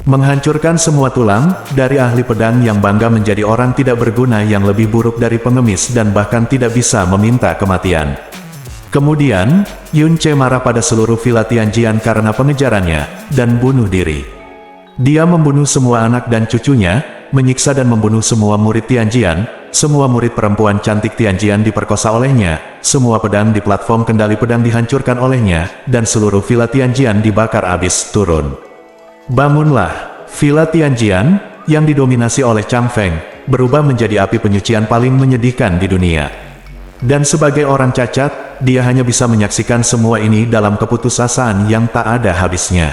Menghancurkan semua tulang, dari ahli pedang yang bangga menjadi orang tidak berguna yang lebih buruk dari pengemis dan bahkan tidak bisa meminta kematian. Kemudian, Yunce marah pada seluruh villa Tianjian karena pengejarannya, dan bunuh diri. Dia membunuh semua anak dan cucunya, menyiksa dan membunuh semua murid Tianjian, semua murid perempuan cantik Tianjian diperkosa olehnya, semua pedang di platform kendali pedang dihancurkan olehnya, dan seluruh villa Tianjian dibakar habis turun. Bangunlah, villa Tianjian, yang didominasi oleh Chang Feng, berubah menjadi api penyucian paling menyedihkan di dunia. Dan sebagai orang cacat, dia hanya bisa menyaksikan semua ini dalam keputusasaan yang tak ada habisnya.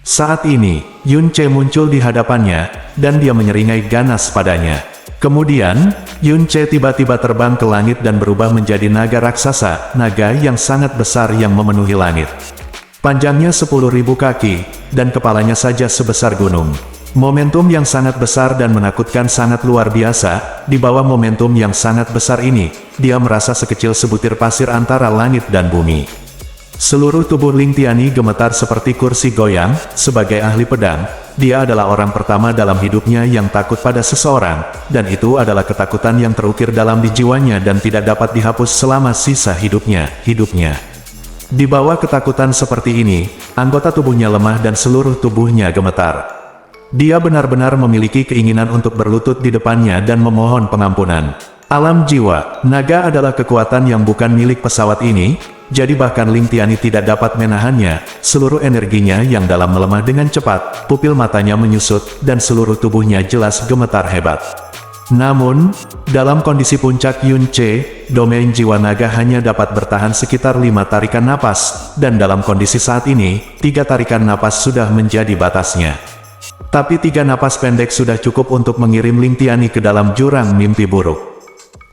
Saat ini, Yunce muncul di hadapannya, dan dia menyeringai ganas padanya. Kemudian, Yunce tiba-tiba terbang ke langit dan berubah menjadi naga raksasa, naga yang sangat besar yang memenuhi langit. Panjangnya 10.000 kaki, dan kepalanya saja sebesar gunung. Momentum yang sangat besar dan menakutkan sangat luar biasa. Di bawah momentum yang sangat besar ini, dia merasa sekecil sebutir pasir antara langit dan bumi. Seluruh tubuh Ling Tianyi gemetar seperti kursi goyang. Sebagai ahli pedang, dia adalah orang pertama dalam hidupnya yang takut pada seseorang, dan itu adalah ketakutan yang terukir dalam di jiwanya dan tidak dapat dihapus selama sisa hidupnya. Di bawah ketakutan seperti ini, anggota tubuhnya lemah dan seluruh tubuhnya gemetar. Dia benar-benar memiliki keinginan untuk berlutut di depannya dan memohon pengampunan. Alam jiwa, naga adalah kekuatan yang bukan milik pesawat ini, jadi bahkan Ling Tianyi tidak dapat menahannya. Seluruh energinya yang dalam melemah dengan cepat, pupil matanya menyusut, dan seluruh tubuhnya jelas gemetar hebat. Namun, dalam kondisi puncak Yunce, domain jiwa naga hanya dapat bertahan sekitar 5 tarikan napas, dan dalam kondisi saat ini, 3 tarikan napas sudah menjadi batasnya. Tapi 3 napas pendek sudah cukup untuk mengirim Ling Tianyi ke dalam jurang mimpi buruk.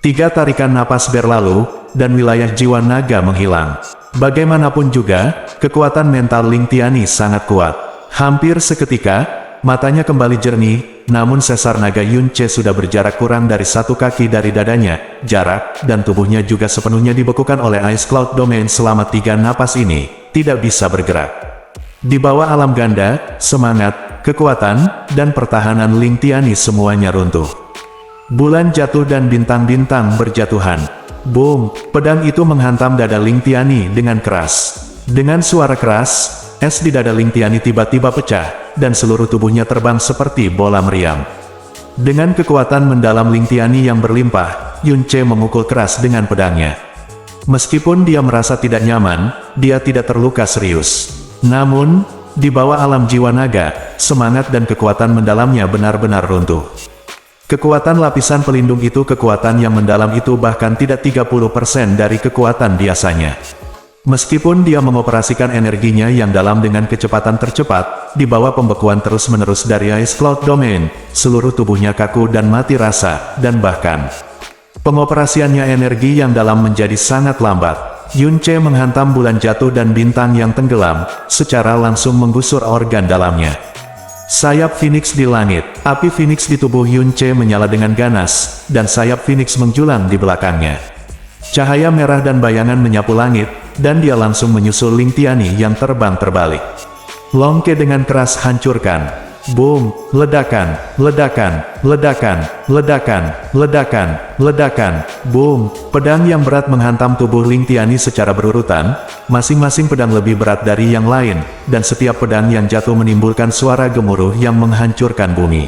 3 tarikan napas berlalu, dan wilayah jiwa naga menghilang. Bagaimanapun juga, kekuatan mental Ling Tianyi sangat kuat. Hampir seketika, matanya kembali jernih, namun sesar naga Yunce sudah berjarak kurang dari 1 kaki dari dadanya, jarak, dan tubuhnya juga sepenuhnya dibekukan oleh Ice Cloud Domain selama 3 napas ini, tidak bisa bergerak. Di bawah alam ganda, semangat, kekuatan, dan pertahanan Ling Tianyi semuanya runtuh. Bulan jatuh dan bintang-bintang berjatuhan. Boom! Pedang itu menghantam dada Ling Tianyi dengan keras. Dengan suara keras, es di dada Ling Tianyi tiba-tiba pecah, dan seluruh tubuhnya terbang seperti bola meriam. Dengan kekuatan mendalam Ling Tianyi yang berlimpah, Yunce memukul keras dengan pedangnya. Meskipun dia merasa tidak nyaman, dia tidak terluka serius. Namun, di bawah alam jiwa naga, semangat dan kekuatan mendalamnya benar-benar runtuh. Kekuatan lapisan pelindung itu, kekuatan yang mendalam itu bahkan tidak 30% dari kekuatan biasanya. Meskipun dia mengoperasikan energinya yang dalam dengan kecepatan tercepat, di bawah pembekuan terus-menerus dari Ice Cloud Domain, seluruh tubuhnya kaku dan mati rasa, dan bahkan pengoperasiannya energi yang dalam menjadi sangat lambat. Yunce menghantam bulan jatuh dan bintang yang tenggelam, secara langsung menggusur organ dalamnya. Sayap Phoenix di langit, api Phoenix di tubuh Yunce menyala dengan ganas, dan sayap Phoenix menjulang di belakangnya. Cahaya merah dan bayangan menyapu langit, dan dia langsung menyusul Ling Tianyi yang terbang terbalik. Longke dengan keras hancurkan. Boom, ledakan, ledakan, ledakan, ledakan, ledakan, ledakan, boom. Pedang yang berat menghantam tubuh Ling Tiani secara berurutan, masing-masing pedang lebih berat dari yang lain, dan setiap pedang yang jatuh menimbulkan suara gemuruh yang menghancurkan bumi.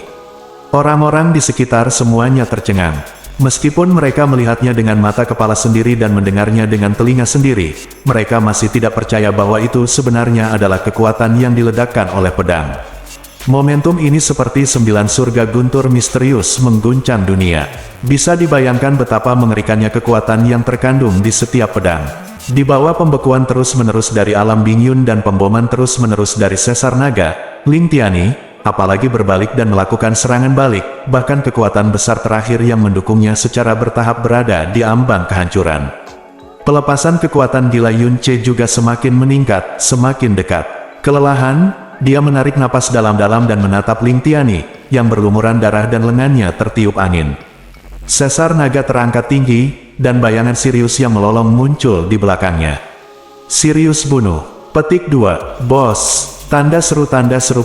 Orang-orang di sekitar semuanya tercengang. Meskipun mereka melihatnya dengan mata kepala sendiri dan mendengarnya dengan telinga sendiri, mereka masih tidak percaya bahwa itu sebenarnya adalah kekuatan yang diledakkan oleh pedang. Momentum ini seperti 9 surga guntur misterius mengguncang dunia. Bisa dibayangkan betapa mengerikannya kekuatan yang terkandung di setiap pedang. Di bawah pembekuan terus-menerus dari alam Bingyun dan pemboman terus-menerus dari Sesar Naga, Ling Tiani, apalagi berbalik dan melakukan serangan balik, bahkan kekuatan besar terakhir yang mendukungnya secara bertahap berada di ambang kehancuran. Pelepasan kekuatan gila Yun Ce juga semakin meningkat, semakin dekat. Kelelahan, dia menarik napas dalam-dalam dan menatap Ling Tiani, yang berlumuran darah dan lengannya tertiup angin. Sesar Naga terangkat tinggi, dan bayangan Sirius yang melolong muncul di belakangnya. Sirius bunuh. Petik 2. Bos. Tanda seru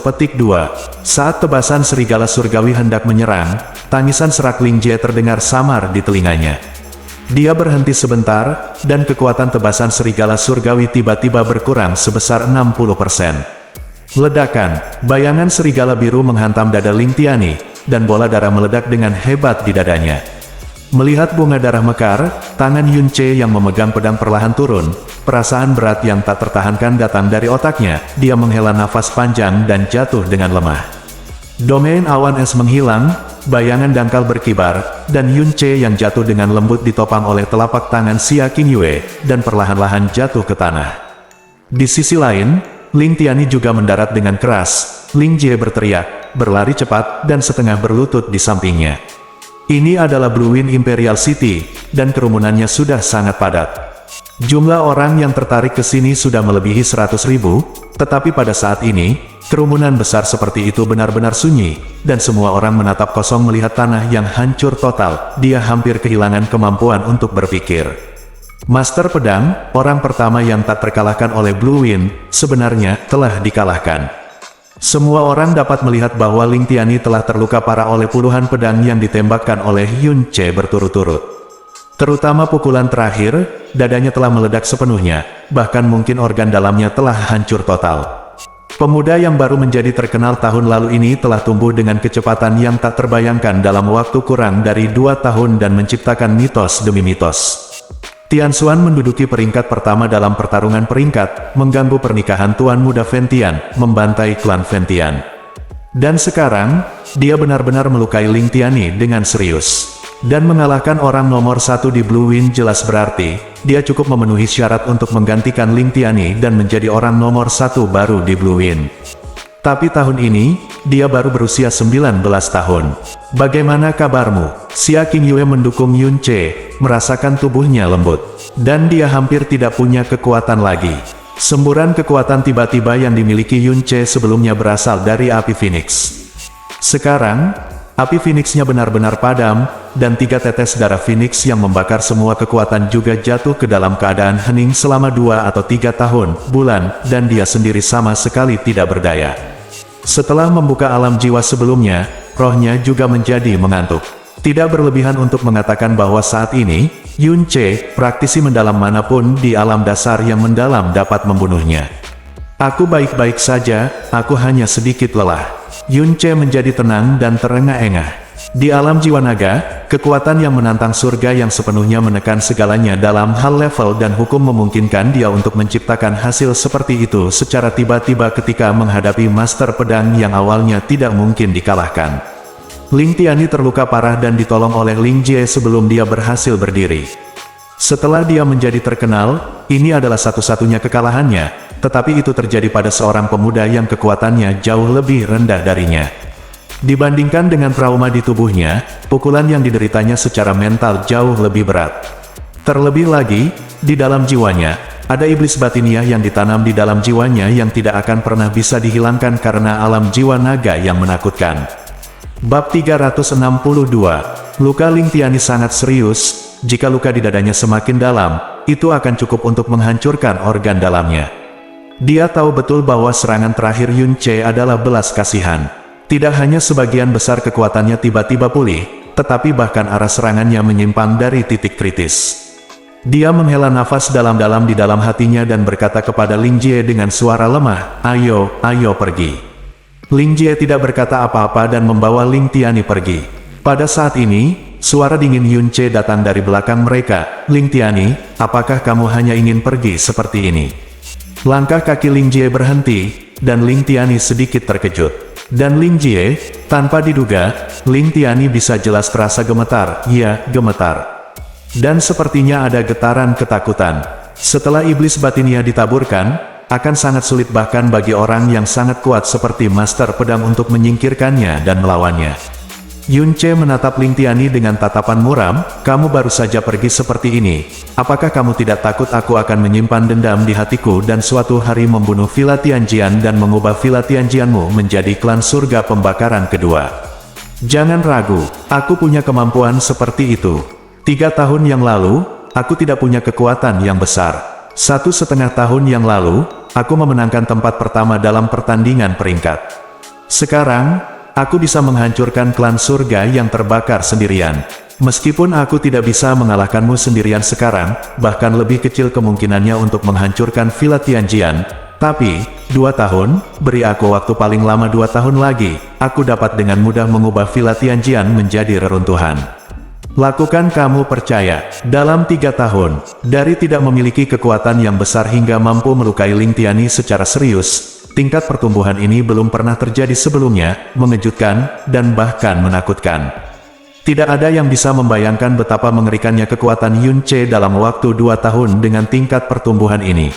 petik 2. Saat tebasan serigala surgawi hendak menyerang, tangisan serak Ling Jie terdengar samar di telinganya. Dia berhenti sebentar, dan kekuatan tebasan serigala surgawi tiba-tiba berkurang sebesar 60%. Ledakan, bayangan serigala biru menghantam dada Ling Tiani, dan bola darah meledak dengan hebat di dadanya. Melihat bunga darah mekar, tangan Yun Ce yang memegang pedang perlahan turun, perasaan berat yang tak tertahankan datang dari otaknya, dia menghela nafas panjang dan jatuh dengan lemah. Domain awan es menghilang, bayangan dangkal berkibar, dan Yun Ce yang jatuh dengan lembut ditopang oleh telapak tangan Xia Qingyue, dan perlahan-lahan jatuh ke tanah. Di sisi lain, Ling Tiani juga mendarat dengan keras. Ling Jie berteriak, berlari cepat, dan setengah berlutut di sampingnya. Ini adalah Blue Wind Imperial City, dan kerumunannya sudah sangat padat. Jumlah orang yang tertarik ke sini sudah melebihi 100.000, tetapi pada saat ini, kerumunan besar seperti itu benar-benar sunyi, dan semua orang menatap kosong melihat tanah yang hancur total. Dia hampir kehilangan kemampuan untuk berpikir. Master Pedang, orang pertama yang tak terkalahkan oleh Blue Wind, sebenarnya telah dikalahkan. Semua orang dapat melihat bahwa Ling Tiani telah terluka parah oleh puluhan pedang yang ditembakkan oleh Yun Ce berturut-turut. Terutama pukulan terakhir, dadanya telah meledak sepenuhnya, bahkan mungkin organ dalamnya telah hancur total. Pemuda yang baru menjadi terkenal tahun lalu ini telah tumbuh dengan kecepatan yang tak terbayangkan dalam waktu kurang dari 2 tahun dan menciptakan mitos demi mitos. Tian Xuan menduduki peringkat pertama dalam pertarungan peringkat, mengganggu pernikahan Tuan Muda Ventian, membantai klan Ventian. Dan sekarang, dia benar-benar melukai Ling Tiani dengan serius. Dan mengalahkan orang nomor 1 di Blue Wind jelas berarti, dia cukup memenuhi syarat untuk menggantikan Ling Tiani dan menjadi orang nomor 1 baru di Blue Wind. Tapi tahun ini, dia baru berusia 19 tahun. Bagaimana kabarmu? Xia Qingyue mendukung Yun Ce, merasakan tubuhnya lembut. Dan dia hampir tidak punya kekuatan lagi. Semburan kekuatan tiba-tiba yang dimiliki Yun Ce sebelumnya berasal dari api Phoenix. Sekarang, api Phoenix-nya benar-benar padam, dan 3 tetes darah Phoenix yang membakar semua kekuatan juga jatuh ke dalam keadaan hening selama 2 atau 3 tahun, bulan, dan dia sendiri sama sekali tidak berdaya. Setelah membuka alam jiwa sebelumnya, rohnya juga menjadi mengantuk. Tidak berlebihan untuk mengatakan bahwa saat ini, Yun Ce, praktisi mendalam manapun di alam dasar yang mendalam dapat membunuhnya. Aku baik-baik saja, aku hanya sedikit lelah. Yun Ce menjadi tenang dan terengah-engah. Di alam jiwa naga, kekuatan yang menantang surga yang sepenuhnya menekan segalanya dalam hal level dan hukum memungkinkan dia untuk menciptakan hasil seperti itu secara tiba-tiba ketika menghadapi master pedang yang awalnya tidak mungkin dikalahkan. Ling Tiani terluka parah dan ditolong oleh Ling Jie sebelum dia berhasil berdiri. Setelah dia menjadi terkenal, ini adalah satu-satunya kekalahannya, tetapi itu terjadi pada seorang pemuda yang kekuatannya jauh lebih rendah darinya. Dibandingkan dengan trauma di tubuhnya, pukulan yang dideritanya secara mental jauh lebih berat. Terlebih lagi, di dalam jiwanya, ada iblis batiniah yang ditanam di dalam jiwanya yang tidak akan pernah bisa dihilangkan karena alam jiwa naga yang menakutkan. Bab 362. Luka Ling Tiani sangat serius, jika luka di dadanya semakin dalam, itu akan cukup untuk menghancurkan organ dalamnya. Dia tahu betul bahwa serangan terakhir Yun Che adalah belas kasihan. Tidak hanya sebagian besar kekuatannya tiba-tiba pulih, tetapi bahkan arah serangannya menyimpang dari titik kritis. Dia menghela nafas dalam-dalam di dalam hatinya dan berkata kepada Ling Jie dengan suara lemah, "Ayo, ayo pergi." Ling Jie tidak berkata apa-apa dan membawa Ling Tiani pergi. Pada saat ini, suara dingin Yun Che datang dari belakang mereka. "Ling Tiani, apakah kamu hanya ingin pergi seperti ini?" Langkah kaki Ling Jie berhenti, dan Ling Tiani sedikit terkejut. Dan Ling Jie, tanpa diduga, Ling Tiani bisa jelas terasa gemetar, ya, gemetar. Dan sepertinya ada getaran ketakutan. Setelah iblis batinia ditaburkan, akan sangat sulit bahkan bagi orang yang sangat kuat seperti Master Pedang untuk menyingkirkannya dan melawannya. Yun Che menatap Ling Tiani dengan tatapan muram, "Kamu baru saja pergi seperti ini. Apakah kamu tidak takut aku akan menyimpan dendam di hatiku dan suatu hari membunuh Villa Tianjian dan mengubah Villa Tianjianmu menjadi klan surga pembakaran kedua? Jangan ragu, aku punya kemampuan seperti itu. 3 tahun yang lalu, aku tidak punya kekuatan yang besar. 1,5 tahun yang lalu, aku memenangkan tempat pertama dalam pertandingan peringkat. Sekarang, aku bisa menghancurkan klan surga yang terbakar sendirian. Meskipun aku tidak bisa mengalahkanmu sendirian sekarang, bahkan lebih kecil kemungkinannya untuk menghancurkan Villa Tianjian, tapi, 2 tahun, beri aku waktu paling lama 2 tahun lagi, aku dapat dengan mudah mengubah Villa Tianjian menjadi reruntuhan. Lakukan, kamu percaya, dalam 3 tahun, dari tidak memiliki kekuatan yang besar hingga mampu melukai Ling Tiani secara serius, tingkat pertumbuhan ini belum pernah terjadi sebelumnya, mengejutkan, dan bahkan menakutkan. Tidak ada yang bisa membayangkan betapa mengerikannya kekuatan Yun Che dalam waktu 2 tahun dengan tingkat pertumbuhan ini.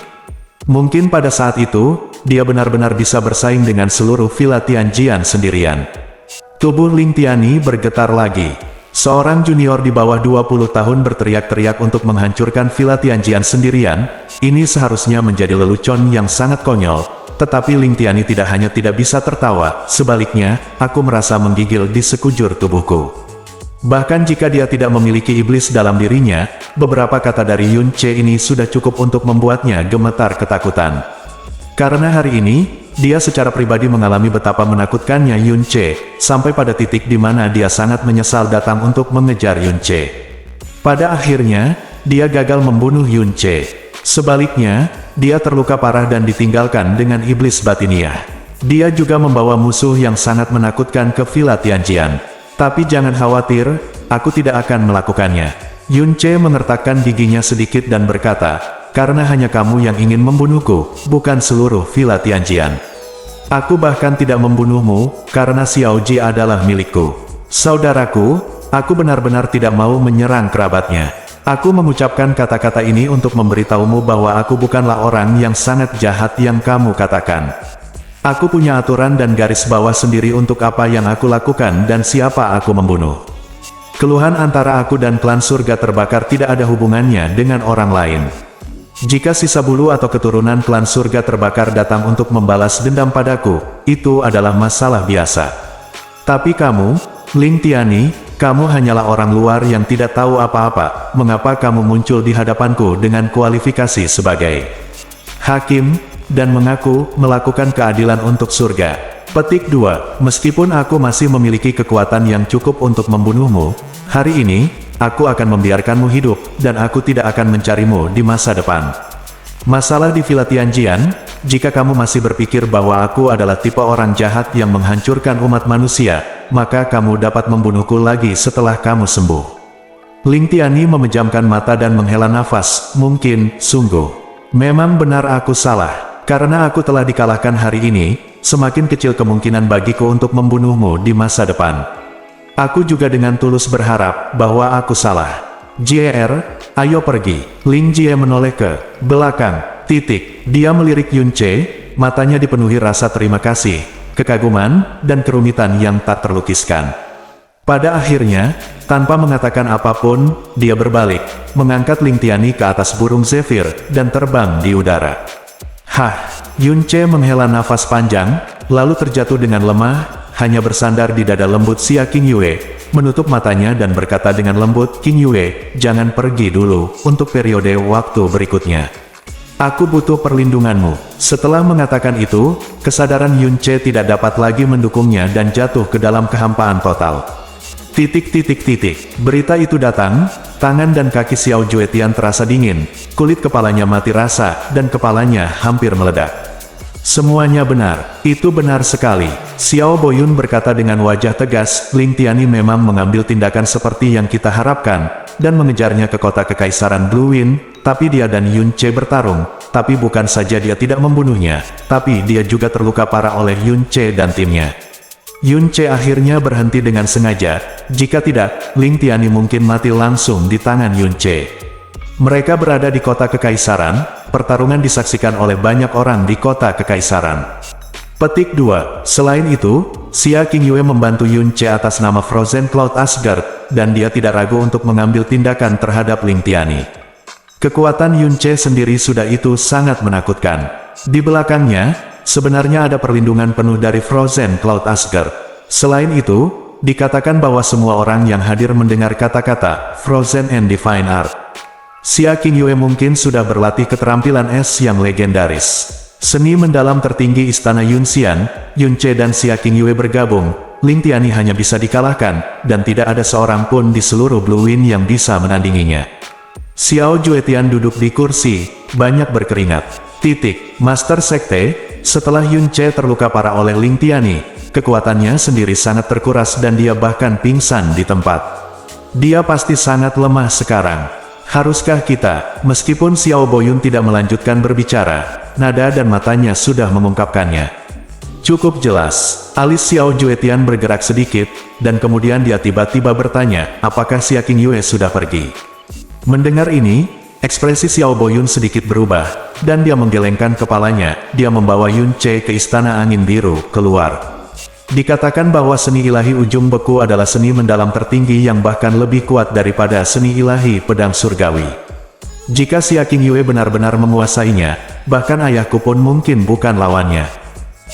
Mungkin pada saat itu, dia benar-benar bisa bersaing dengan seluruh Villa Tianjian sendirian. Tubuh Ling Tiani bergetar lagi. Seorang junior di bawah 20 tahun berteriak-teriak untuk menghancurkan Villa Tianjian sendirian, ini seharusnya menjadi lelucon yang sangat konyol. Tetapi Ling Tiani tidak hanya tidak bisa tertawa, sebaliknya, aku merasa menggigil di sekujur tubuhku. Bahkan jika dia tidak memiliki iblis dalam dirinya, beberapa kata dari Yun Che ini sudah cukup untuk membuatnya gemetar ketakutan. Karena hari ini, dia secara pribadi mengalami betapa menakutkannya Yun Che, sampai pada titik di mana dia sangat menyesal datang untuk mengejar Yun Che. Pada akhirnya, dia gagal membunuh Yun Che. Sebaliknya, dia terluka parah dan ditinggalkan dengan iblis batinia. Dia juga membawa musuh yang sangat menakutkan ke Villa Tianjian. Tapi jangan khawatir, aku tidak akan melakukannya. Yun Che mengertakkan giginya sedikit dan berkata, "Karena hanya kamu yang ingin membunuhku, bukan seluruh Villa Tianjian. Aku bahkan tidak membunuhmu, karena Xiao Ji adalah milikku. Saudaraku, aku benar-benar tidak mau menyerang kerabatnya. Aku mengucapkan kata-kata ini untuk memberitahumu bahwa aku bukanlah orang yang sangat jahat yang kamu katakan. Aku punya aturan dan garis bawah sendiri untuk apa yang aku lakukan dan siapa aku membunuh. Keluhan antara aku dan klan surga terbakar tidak ada hubungannya dengan orang lain. Jika sisa bulu atau keturunan klan surga terbakar datang untuk membalas dendam padaku, itu adalah masalah biasa. Tapi kamu, Ling Tiani, kamu hanyalah orang luar yang tidak tahu apa-apa. Mengapa kamu muncul di hadapanku dengan kualifikasi sebagai hakim, dan mengaku melakukan keadilan untuk surga? Petik 2. Meskipun aku masih memiliki kekuatan yang cukup untuk membunuhmu, hari ini, aku akan membiarkanmu hidup, dan aku tidak akan mencarimu di masa depan. Masalah di Villa Tianjian, jika kamu masih berpikir bahwa aku adalah tipe orang jahat yang menghancurkan umat manusia, maka kamu dapat membunuhku lagi setelah kamu sembuh." Ling Tiani memejamkan mata dan menghela nafas, "Mungkin, sungguh. Memang benar aku salah. Karena aku telah dikalahkan hari ini, semakin kecil kemungkinan bagiku untuk membunuhmu di masa depan. Aku juga dengan tulus berharap bahwa aku salah. JR, ayo pergi." Ling Jie menoleh ke belakang. Dia melirik Yun Che, matanya dipenuhi rasa terima kasih, kekaguman, dan kerumitan yang tak terlukiskan. Pada akhirnya, tanpa mengatakan apapun, dia berbalik, mengangkat Ling Tiani ke atas burung Zephyr, dan terbang di udara. Yun Che menghela nafas panjang, lalu terjatuh dengan lemah, hanya bersandar di dada lembut Xia King Yue, menutup matanya dan berkata dengan lembut, "King Yue, jangan pergi dulu, untuk periode waktu berikutnya. Aku butuh perlindunganmu. Setelah mengatakan itu, kesadaran Yun Ce tidak dapat lagi mendukungnya dan jatuh ke dalam kehampaan total. Berita itu datang, tangan dan kaki Xiao Juetian terasa dingin, kulit kepalanya mati rasa, dan kepalanya hampir meledak. Semuanya benar, itu benar sekali. Xiao Boyun berkata dengan wajah tegas, Ling Tiani memang mengambil tindakan seperti yang kita harapkan, dan mengejarnya ke kota kekaisaran Blue Wind, tapi dia dan Yun Ce bertarung, tapi bukan saja dia tidak membunuhnya, tapi dia juga terluka parah oleh Yun Ce dan timnya. Yun Ce akhirnya berhenti dengan sengaja, jika tidak, Ling Tiani mungkin mati langsung di tangan Yun Ce. Mereka berada di kota kekaisaran, pertarungan disaksikan oleh banyak orang di kota kekaisaran. Petik 2. Selain itu, Xia Qingyue membantu Yun Ce atas nama Frozen Cloud Asgard, dan dia tidak ragu untuk mengambil tindakan terhadap Ling Tiani. Kekuatan Yun Ce sendiri sudah itu sangat menakutkan. Di belakangnya, sebenarnya ada perlindungan penuh dari Frozen Cloud Asgard. Selain itu, dikatakan bahwa semua orang yang hadir mendengar kata-kata Frozen and Divine Art. Xia Qingyue mungkin sudah berlatih keterampilan es yang legendaris. Seni mendalam tertinggi istana Yunxian, Yun Ce dan Xia Qingyue bergabung, Ling Tiani hanya bisa dikalahkan, dan tidak ada seorang pun di seluruh Blue Wind yang bisa menandinginya. Xiao Juetian duduk di kursi, banyak berkeringat. Master Sekte, setelah Yun Ce terluka parah oleh Ling Tiani, kekuatannya sendiri sangat terkuras dan dia bahkan pingsan di tempat. Dia pasti sangat lemah sekarang. Haruskah kita, meskipun Xiao Boyun tidak melanjutkan berbicara, nada dan matanya sudah mengungkapkannya. Cukup jelas, alis Xiao Juetian bergerak sedikit, dan kemudian dia tiba-tiba bertanya, apakah Xia Qingyue sudah pergi? Mendengar ini, ekspresi Xiao Boyun sedikit berubah, dan dia menggelengkan kepalanya, dia membawa Yun Ce ke istana angin biru, keluar. Dikatakan bahwa seni ilahi ujung beku adalah seni mendalam tertinggi yang bahkan lebih kuat daripada seni ilahi pedang surgawi. Jika Xia Qingyue benar-benar menguasainya, bahkan ayahku pun mungkin bukan lawannya.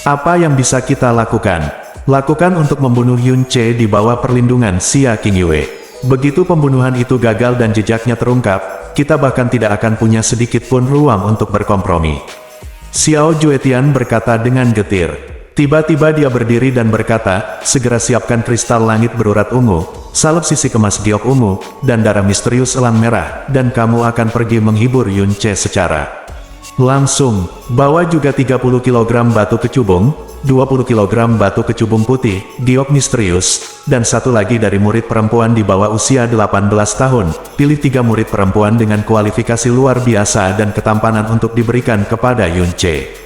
Apa yang bisa kita lakukan? Lakukan untuk membunuh Yun Ce di bawah perlindungan Xia Qingyue. Begitu pembunuhan itu gagal dan jejaknya terungkap, kita bahkan tidak akan punya sedikit pun ruang untuk berkompromi. Xiao Juetian berkata dengan getir. Tiba-tiba dia berdiri dan berkata, segera siapkan kristal langit berurat ungu, salep sisi kemas giok ungu, dan darah misterius elang merah, dan kamu akan pergi menghibur Yun Ce secara langsung. Bawa juga 30 kg batu kecubung, 20 kg batu kecubung putih, giok misterius, dan satu lagi dari murid perempuan di bawah usia 18 tahun. Pilih 3 murid perempuan dengan kualifikasi luar biasa dan ketampanan untuk diberikan kepada Yun Ce.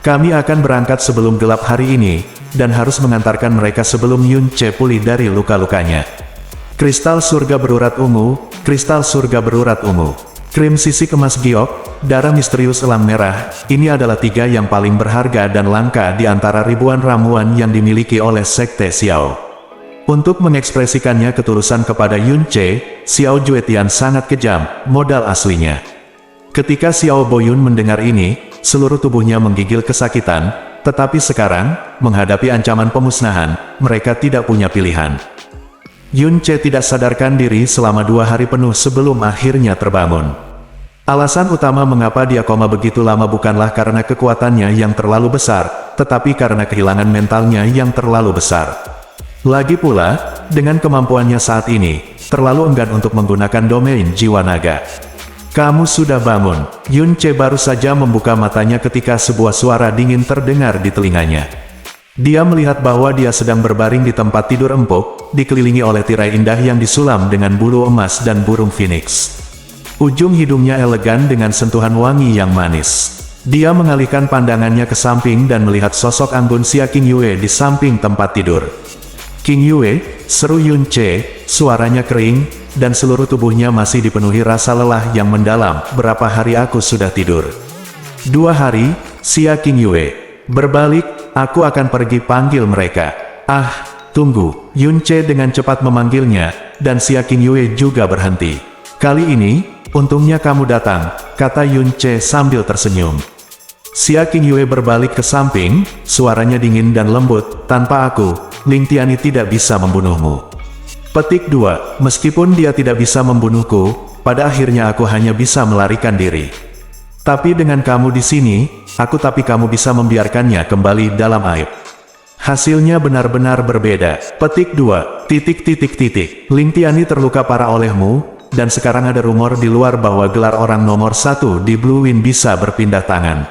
Kami akan berangkat sebelum gelap hari ini, dan harus mengantarkan mereka sebelum Yun Ce pulih dari luka-lukanya. Kristal surga berurat ungu, kristal surga berurat ungu, krim sisi kemas giok, darah misterius elang merah, ini adalah 3 yang paling berharga dan langka di antara ribuan ramuan yang dimiliki oleh Sekte Xiao. Untuk mengekspresikannya ketulusan kepada Yun Ce, Xiao Juetian sangat kejam, modal aslinya. Ketika Xiao Boyun mendengar ini, seluruh tubuhnya menggigil kesakitan, tetapi sekarang, menghadapi ancaman pemusnahan, mereka tidak punya pilihan. Yun Ce tidak sadarkan diri selama 2 hari penuh sebelum akhirnya terbangun. Alasan utama mengapa dia koma begitu lama bukanlah karena kekuatannya yang terlalu besar, tetapi karena kehilangan mentalnya yang terlalu besar. Lagi pula, dengan kemampuannya saat ini, terlalu enggan untuk menggunakan domain jiwa naga. Kamu sudah bangun. Yun Ce baru saja membuka matanya ketika sebuah suara dingin terdengar di telinganya. Dia melihat bahwa dia sedang berbaring di tempat tidur empuk, dikelilingi oleh tirai indah yang disulam dengan bulu emas dan burung phoenix. Ujung hidungnya elegan dengan sentuhan wangi yang manis. Dia mengalihkan pandangannya ke samping dan melihat sosok anggun Xia Qingyue di samping tempat tidur. Qingyue, seru Yun Ce, suaranya kering, dan seluruh tubuhnya masih dipenuhi rasa lelah yang mendalam. Berapa hari aku sudah tidur? 2 hari, Xia Qingyue. Berbalik, aku akan pergi panggil mereka. Ah, tunggu. Yun Ce dengan cepat memanggilnya, dan Xia Qingyue juga berhenti. Kali ini, untungnya kamu datang, kata Yun Ce sambil tersenyum. Xia Qingyue berbalik ke samping, suaranya dingin dan lembut, tanpa aku, Ling Tiani tidak bisa membunuhmu. Petik 2, meskipun dia tidak bisa membunuhku, pada akhirnya aku hanya bisa melarikan diri. Tapi dengan kamu di sini, tapi kamu bisa membiarkannya kembali dalam aib. Hasilnya benar-benar berbeda. Petik 2. Ling Tianyi terluka parah olehmu, dan sekarang ada rumor di luar bahwa gelar orang nomor 1 di Blue Wind bisa berpindah tangan.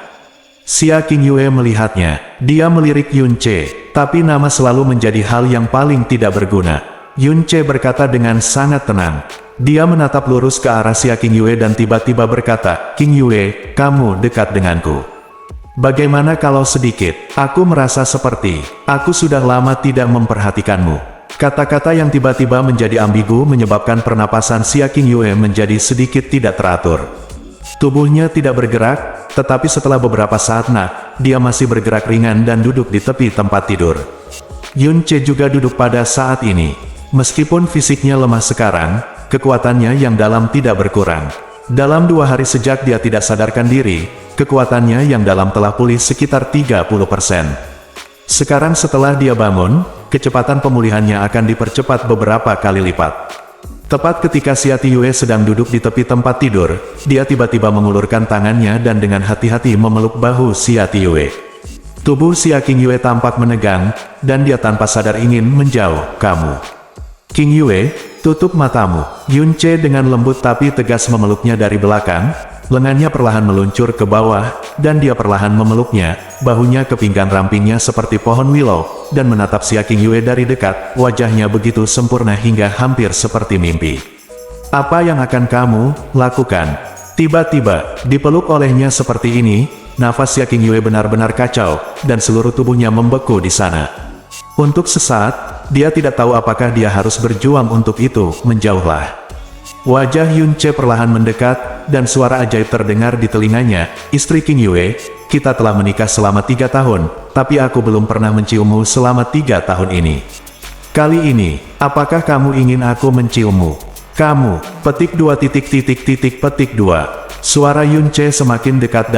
Xia Qingyue melihatnya. Dia melirik Yun Ce, tapi nama selalu menjadi hal yang paling tidak berguna. Yun Ce berkata dengan sangat tenang. Dia menatap lurus ke arah Xia Qingyue dan tiba-tiba berkata, "Qingyue, kamu dekat denganku. Bagaimana kalau sedikit? Aku merasa seperti aku sudah lama tidak memperhatikanmu." Kata-kata yang tiba-tiba menjadi ambigu menyebabkan pernapasan Xia Qingyue menjadi sedikit tidak teratur. Tubuhnya tidak bergerak, tetapi setelah beberapa saat dia masih bergerak ringan dan duduk di tepi tempat tidur. Yun Ce juga duduk pada saat ini. Meskipun fisiknya lemah sekarang, kekuatannya yang dalam tidak berkurang. Dalam 2 hari sejak dia tidak sadarkan diri, kekuatannya yang dalam telah pulih sekitar 30%. Sekarang setelah dia bangun, kecepatan pemulihannya akan dipercepat beberapa kali lipat. Tepat ketika Xia Qingyue sedang duduk di tepi tempat tidur, dia tiba-tiba mengulurkan tangannya dan dengan hati-hati memeluk bahu Xia Qingyue. Tubuh Xia Qingyue tampak menegang, dan dia tanpa sadar ingin menjauh. "Kamu, Qingyue, tutup matamu." Yun Ce dengan lembut tapi tegas memeluknya dari belakang, lengannya perlahan meluncur ke bawah, dan dia perlahan memeluknya, bahunya ke pinggang rampingnya seperti pohon willow, dan menatap Xia Qingyue dari dekat, wajahnya begitu sempurna hingga hampir seperti mimpi. "Apa yang akan kamu lakukan?" Tiba-tiba, dipeluk olehnya seperti ini, nafas Xia Qingyue benar-benar kacau, dan seluruh tubuhnya membeku di sana. Untuk sesaat, dia tidak tahu apakah dia harus berjuang untuk itu. "Menjauhlah." Wajah Yun Ce perlahan mendekat, dan suara ajaib terdengar di telinganya, "Istri Qingyue, kita telah menikah selama 3 tahun, tapi aku belum pernah menciummu selama 3 tahun ini. Kali ini, apakah kamu ingin aku menciummu?" "Kamu." Petik 2. Suara Yun Ce semakin dekat,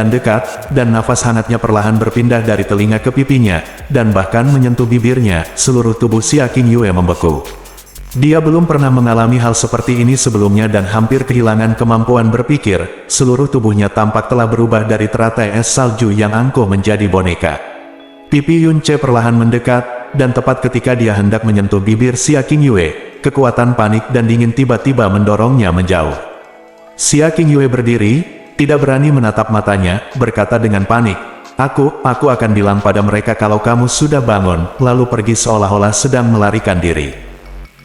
dan nafas hangatnya perlahan berpindah dari telinga ke pipinya, dan bahkan menyentuh bibirnya. Seluruh tubuh Xia Qingyue membeku. Dia belum pernah mengalami hal seperti ini sebelumnya dan hampir kehilangan kemampuan berpikir. Seluruh tubuhnya tampak telah berubah dari teratai es salju yang angkuh menjadi boneka. Pipi Yun Ce perlahan mendekat, dan tepat ketika dia hendak menyentuh bibir Xia Qingyue, kekuatan panik dan dingin tiba-tiba mendorongnya menjauh. Xia Qingyue berdiri, tidak berani menatap matanya, berkata dengan panik, Aku akan bilang pada mereka kalau kamu sudah bangun, lalu pergi seolah-olah sedang melarikan diri."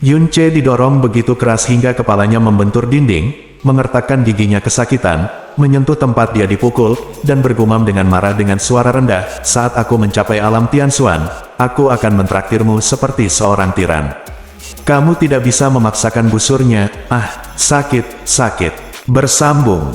Yun Ce didorong begitu keras hingga kepalanya membentur dinding, mengertakkan giginya kesakitan, menyentuh tempat dia dipukul, dan bergumam dengan marah dengan suara rendah, "Saat aku mencapai alam Tianxuan, aku akan mentraktirmu seperti seorang tiran. Kamu tidak bisa memaksakan busurnya." Sakit. Bersambung.